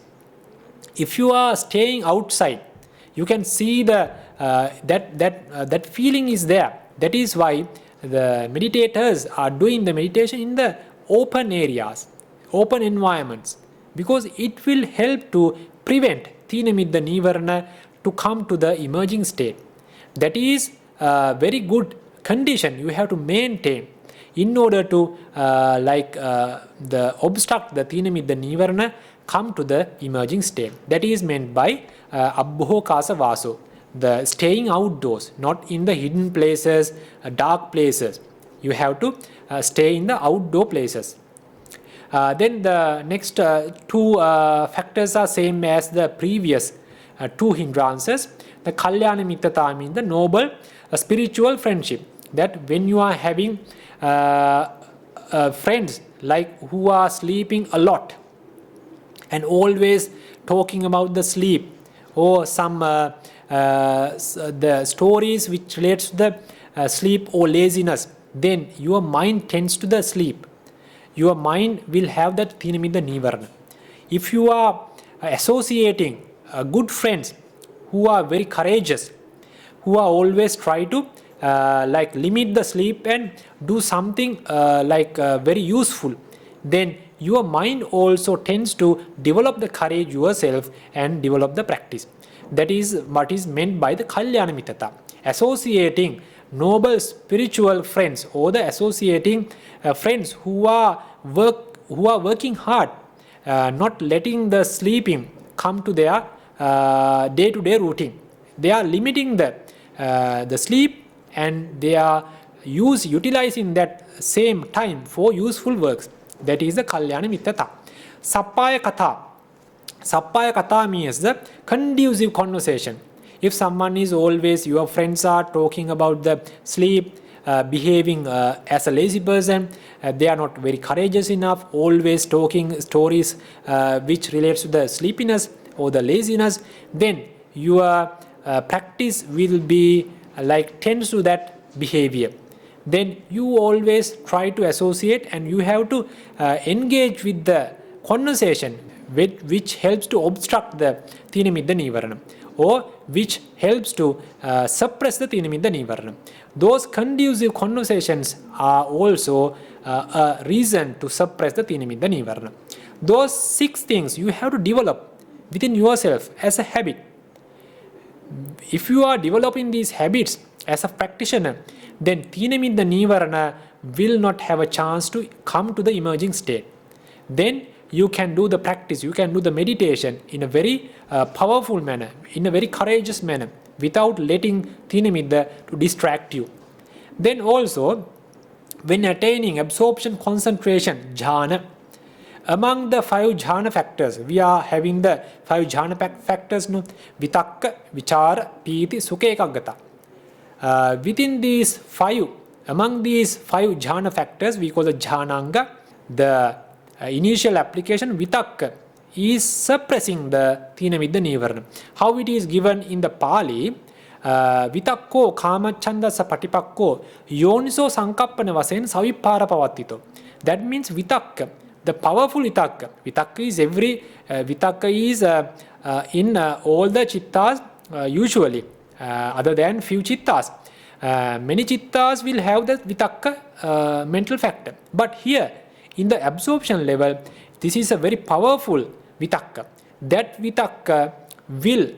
If you are staying outside, you can see the that feeling is there. That is why the meditators are doing the meditation in the open areas, open environments, because it will help to prevent Thīnamiddha nīvaraṇa to come to the emerging state. That is a very good condition you have to maintain in order to obstruct the Thīnamiddha nīvaraṇa come to the emerging state. That is meant by Obhasa Vasu, the staying outdoors, not in the hidden places, dark places. You have to stay in the outdoor places. Then the next two factors are same as the previous two hindrances. The Kalyana Mittata means the noble spiritual friendship. That when you are having friends like who are sleeping a lot and always talking about the sleep, or some the stories which relates to the sleep or laziness, then your mind tends to the sleep. Your mind will have that Thīnamiddha nīvaraṇa. If you are associating good friends who are very courageous, who are always try to limit the sleep and do something very useful, then your mind also tends to develop the courage yourself and develop the practice. That is what is meant by the Kalyana Mittata. Associating noble spiritual friends, or the associating friends who are working hard, not letting the sleeping come to their day-to-day routine. They are limiting the sleep, and they are utilizing that same time for useful works. That is the Kalyana Mittata. Sappaya Katha. Sappaya Katha means the conducive conversation. If someone is always, your friends are talking about the sleep, behaving as a lazy person, they are not very courageous enough, always talking stories which relates to the sleepiness or the laziness, then your practice will be tends to that behavior. Then you always try to associate, and you have to engage with the conversation which helps to obstruct the Thīnamiddha nīvaraṇa, or which helps to suppress the Thīnamiddha nīvaraṇa. Those conducive conversations are also a reason to suppress the Thīnamiddha nīvaraṇa. Those 6 things you have to develop within yourself as a habit. If you are developing these habits as a practitioner, then Thīnamiddha nīvaraṇa will not have a chance to come to the emerging state. Then you can do the practice, you can do the meditation in a very powerful manner, in a very courageous manner, without letting Thīnamiddha to distract you. Then also, when attaining absorption, concentration, jhana, among the 5 jhana factors, we are having the 5 jhana factors, no? Vitakka, Vichara, Pīti, Sukha, Ekaggata. Within these 5, among these 5 jhana factors, we call the jhananga. The initial application, Vitakka, is suppressing the Thīnamiddha nīvaraṇa. How it is given in the Pali, Vitakko kāmacchanda patipakko yoniso sankappana vasen savippāra pavattito. That means Vitakka, the powerful Vitakka. Vitakka is in all the chittas usually, other than few chittas. Many chittas will have the Vitakka mental factor. But here, in the absorption level, this is a very powerful Vitakka. That Vitakka will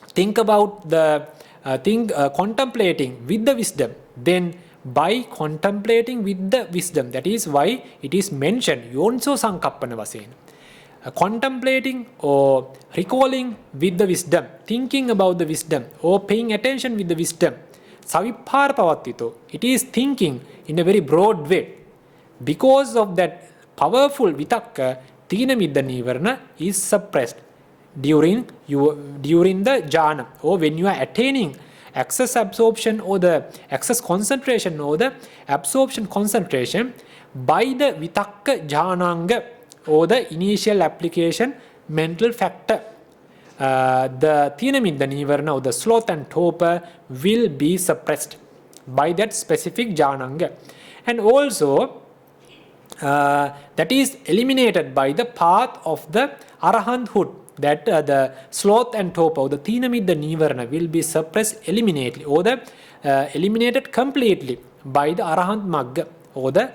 think about the contemplating with the wisdom. Then by contemplating with the wisdom, that is why it is mentioned yoniso sankappana vasen. Contemplating or recalling with the wisdom, thinking about the wisdom, or paying attention with the wisdom. Savippāra pavattito. It is thinking in a very broad way. Because of that powerful Vitakka, Thīnamiddha nīvaraṇa is suppressed during the jhana, or when you are attaining excess absorption or the excess concentration or the absorption concentration. by the vitakka jhananga, or the initial application mental factor. The Thīnamiddha nīvaraṇa, or the sloth and torpor, will be suppressed by that specific jhananga. And also, that is eliminated by the path of the arahanthood, that the sloth and torpor, the Thīnamiddha nīvaraṇa, will be suppressed eliminated, or the eliminated completely by the arahant magga, or the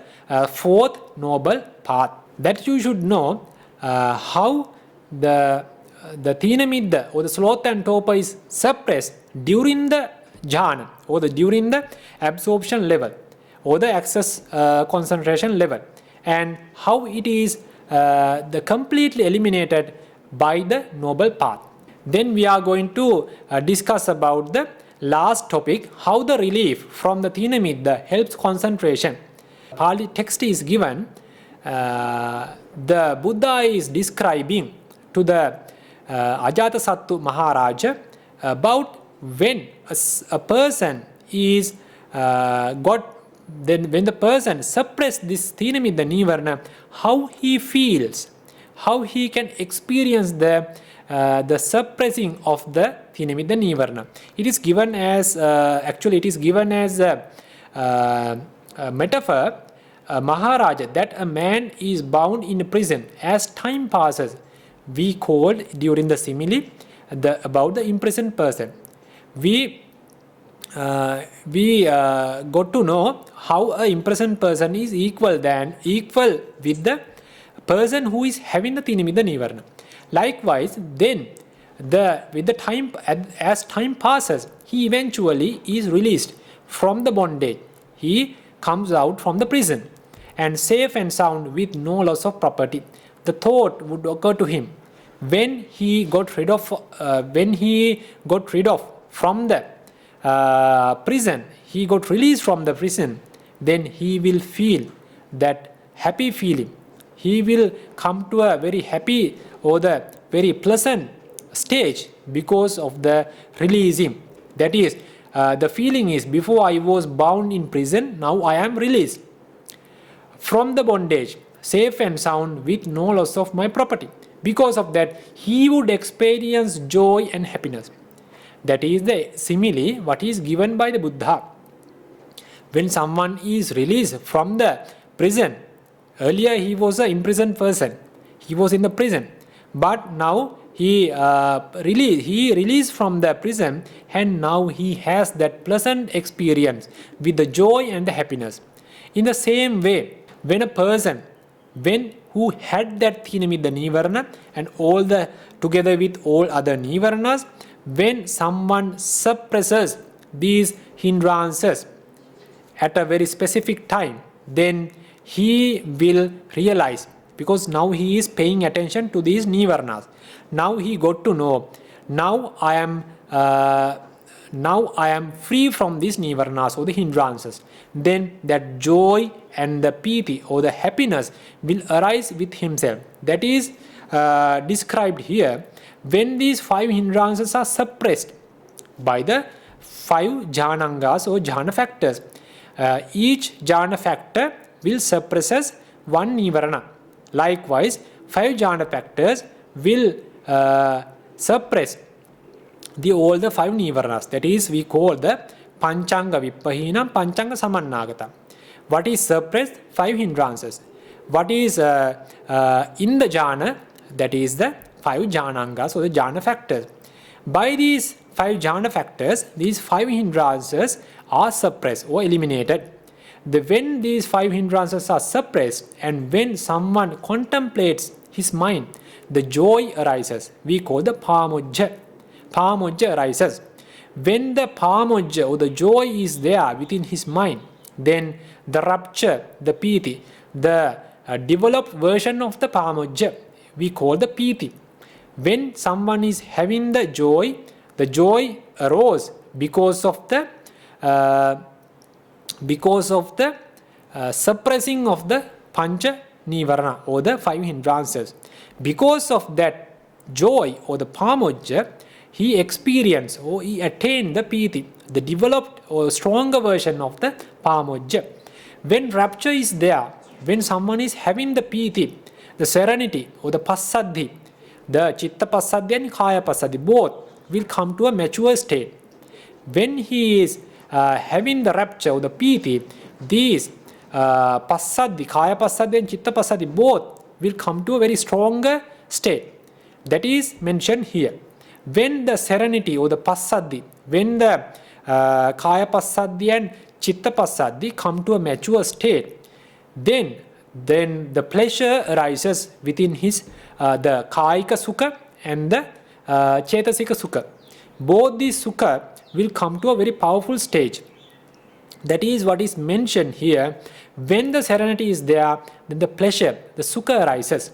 fourth noble path. That you should know how the Thīnamiddha, or the sloth and torpor, is suppressed during the jhana, or during the absorption level, or the access concentration level, and how it is the completely eliminated by the noble path. Then we are going to discuss about the last topic, how the relief from the Thīnamiddha helps concentration. Pali text is given. The Buddha is describing to the Ajatasattu Maharaja about when a person is when the person suppress this Thīnamiddha nīvaraṇa, how he feels, how he can experience the suppressing of the Thīnamiddha nīvaraṇa. It is given as actually it is given as a metaphor, Maharaja, that a man is bound in a prison. As time passes, we called during the simile about the imprisoned person. We got to know how a imprisoned person is equal with the person who is having the Thīnamiddha nīvaraṇa. Likewise, then with the time, as time passes, he eventually is released from the bondage. He comes out from the prison, and safe and sound with no loss of property. The thought would occur to him, when he got rid of from the prison, he got released from the prison, then he will feel that happy feeling. He will come to a very happy or the very pleasant stage because of the releasing. That is, the feeling is, before I was bound in prison, now I am released from the bondage, safe and sound with no loss of my property. Because of that, he would experience joy and happiness. That is the simile what is given by the Buddha. When someone is released from the prison, earlier he was an imprisoned person, he was in the prison, but now he released from the prison, and now he has that pleasant experience with the joy and the happiness. In the same way, when a person who had that Thīnamiddha nīvaraṇa and all the together with all other nīvaraṇas, when someone suppresses these hindrances at a very specific time, then he will realize, because now he is paying attention to these nīvaraṇas. Now he got to know, now I am free from these nīvaraṇas or the hindrances. Then that joy and the piti or the happiness will arise with himself. That is described here when these 5 hindrances are suppressed by the 5 jhanangas or jhana factors. Each jhana factor will suppresses 1 nīvaraṇa. Likewise, 5 jhana factors will suppress all the 5 nīvaraṇas. That is, we call the panchanga vippahinam, panchanga samannāgata. What is suppressed? 5 hindrances. What is in the jhana? That is the 5 jhanangas or the jhana factors. By these 5 jhana factors, these 5 hindrances are suppressed or eliminated. When these 5 hindrances are suppressed, and when someone contemplates his mind, the joy arises. We call the pāmojja. Pāmojja arises. When the pāmojja or the joy is there within his mind, then the rapture, the piti, the developed version of the pāmojja, we call the piti. When someone is having the joy arose because of the suppressing of the pancha nīvaraṇa or the 5 hindrances. Because of that joy or the pāmojja, he experienced or he attained the piti, the developed or stronger version of the pāmojja. When rapture is there, when someone is having the pīti, the serenity or the passaddhi, the chitta passaddhi and kaya passaddhi, both will come to a mature state. When he is having the rapture or the pīti, these passaddhi, kaya passaddhi and chitta passaddhi, both will come to a very stronger state. That is mentioned here. When the serenity or the passaddhi, when the kaya passaddhi and chitta passaddhi come to a mature state, then the pleasure arises within his the kāyika sukha and the cetasika sukha. Both these sukha will come to a very powerful stage. That is what is mentioned here. When the serenity is there, then the pleasure, the sukha arises.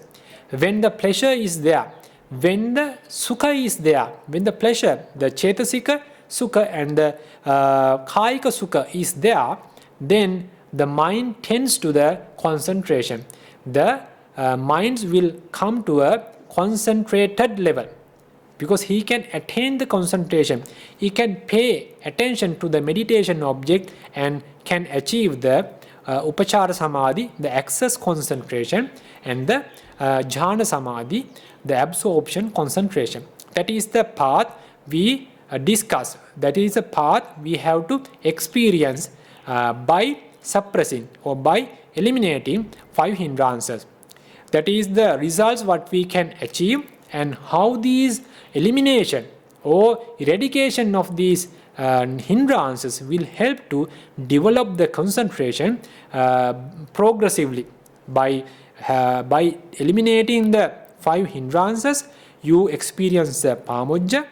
When the pleasure is there, when the sukha is there, when the pleasure, the cetasika sukha and the kāyika sukha is there, then the mind tends to the concentration. The minds will come to a concentrated level, because he can attain the concentration. He can pay attention to the meditation object and can achieve the upachara samadhi, the access concentration, and the jhana samadhi, the absorption concentration. That is the path we discuss. That is the path we have to experience by suppressing or by eliminating 5 hindrances. That is the results what we can achieve, and how these elimination or eradication of these hindrances will help to develop the concentration progressively. By eliminating the 5 hindrances, you experience the pāmojja.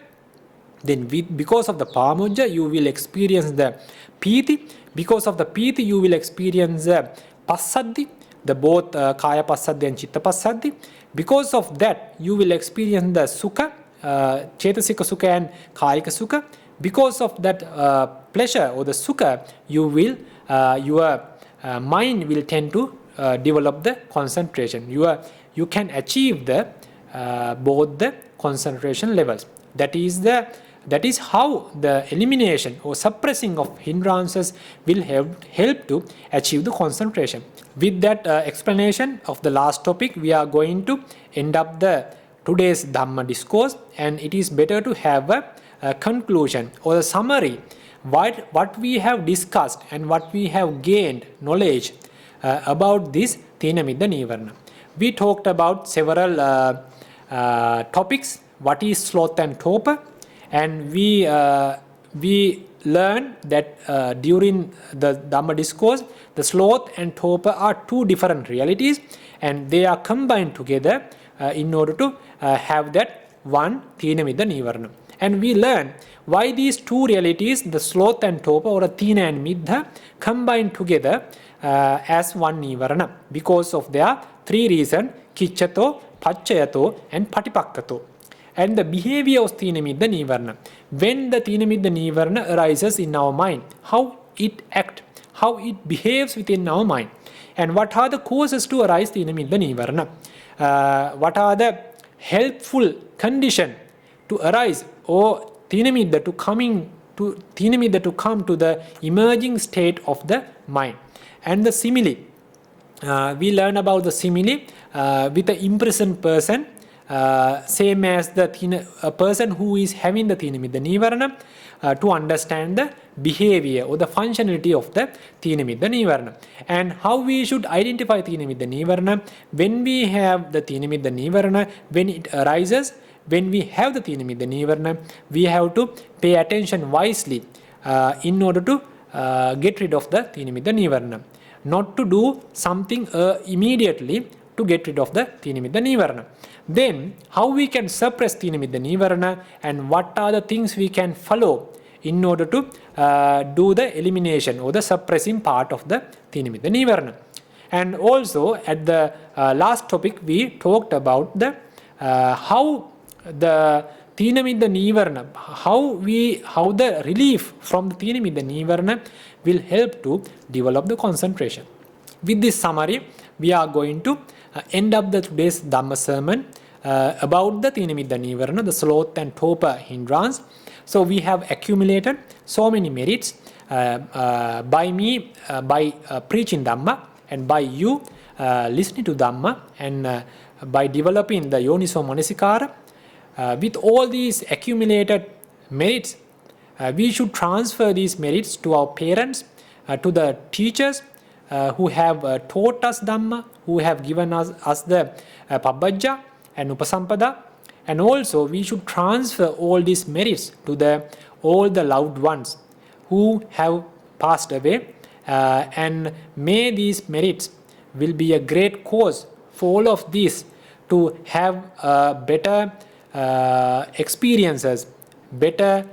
Then because of the pāmojja, you will experience the pīti. Because of the pīti, you will experience the passaddhi, the both kaya passaddhi and chitta passaddhi. Because of that, you will experience the sukha, cetasika sukha and kāyika sukha. Because of that pleasure or the sukha, you will your mind will tend to develop the concentration. You can achieve the both the concentration levels. That is how the elimination or suppressing of hindrances will help to achieve the concentration. With that explanation of the last topic, we are going to end up the today's Dhamma discourse, and it is better to have a conclusion or a summary what we have discussed and what we have gained knowledge about this Thīnamiddha nīvaraṇa. We talked about several topics. What is sloth and torpor? And we learned that during the Dhamma discourse, the sloth and torpor are 2 different realities, and they are combined together in order to have that one Thīnamiddha nīvaraṇa. And we learn why these 2 realities, the sloth and torpor or Thīna and Middha, combined together as one nīvaraṇa, because of their 3 reasons: kiccato, paccayato and patipakkato. And the behavior of Thīnamiddha nīvaraṇa. When the Thīnamiddha nīvaraṇa arises in our mind, how it acts, how it behaves within our mind, and what are the causes to arise Thīnamiddha nīvaraṇa? What are the helpful conditions to arise or Thīnamiddha to come to the emerging state of the mind? And the simile. We learn about the simile with the imprisoned person, same as a person who is having the Thīnamiddha nīvaraṇa, to understand the behavior or the functionality of the Thīnamiddha nīvaraṇa, and how we should identify Thīnamiddha nīvaraṇa. When we have the Thīnamiddha nīvaraṇa, when it arises, when we have the Thīnamiddha nīvaraṇa, we have to pay attention wisely in order to get rid of the Thīnamiddha nīvaraṇa. Not to do something immediately to get rid of the Thīnamiddha nīvaraṇa. Then how we can suppress Thīnamiddha nīvaraṇa, and what are the things we can follow in order to do the elimination or the suppressing part of the Thīnamiddha nīvaraṇa. And also at the last topic, we talked about the how the Thīnamiddha nīvaraṇa, how the relief from the Thīnamiddha nīvaraṇa will help to develop the concentration. With this summary, we are going to end up the today's Dhamma sermon about the Thīnamiddha nīvaraṇa, the sloth and torpor hindrance. So we have accumulated so many merits by me, by preaching Dhamma, and by you listening to Dhamma and by developing the Yoniso Manasikara, with all these accumulated merits, we should transfer these merits to our parents, to the teachers who have taught us Dhamma, who have given us the Pabbajja and Upasampada, and also we should transfer all these merits to all the loved ones who have passed away, and may these merits will be a great cause for all of these to have better experiences, better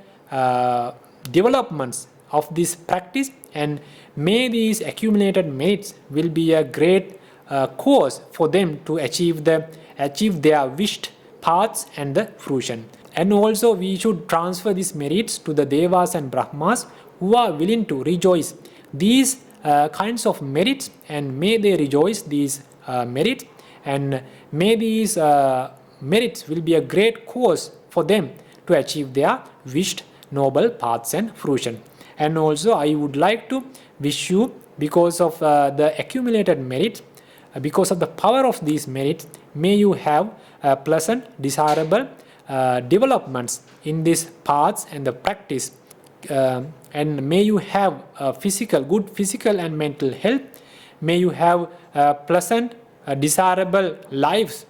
developments of this practice, and may these accumulated merits will be a great cause for them to achieve their wished paths and the fruition. And also we should transfer these merits to the Devas and Brahmas who are willing to rejoice these kinds of merits, and may they rejoice these merits, and may these merits will be a great cause for them to achieve their wished noble paths and fruition. And also I would like to wish you, because of the accumulated merits, because of the power of these merits, may you have pleasant, desirable developments in these paths and the practice, and may you have good physical and mental health. May you have pleasant, desirable lives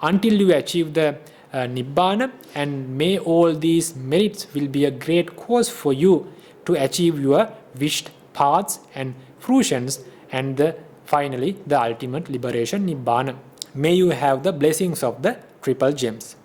until you achieve the Nibbana, and may all these merits will be a great cause for you to achieve your wished paths and fruitions, and finally the ultimate liberation, Nibbana. May you have the blessings of the triple gems.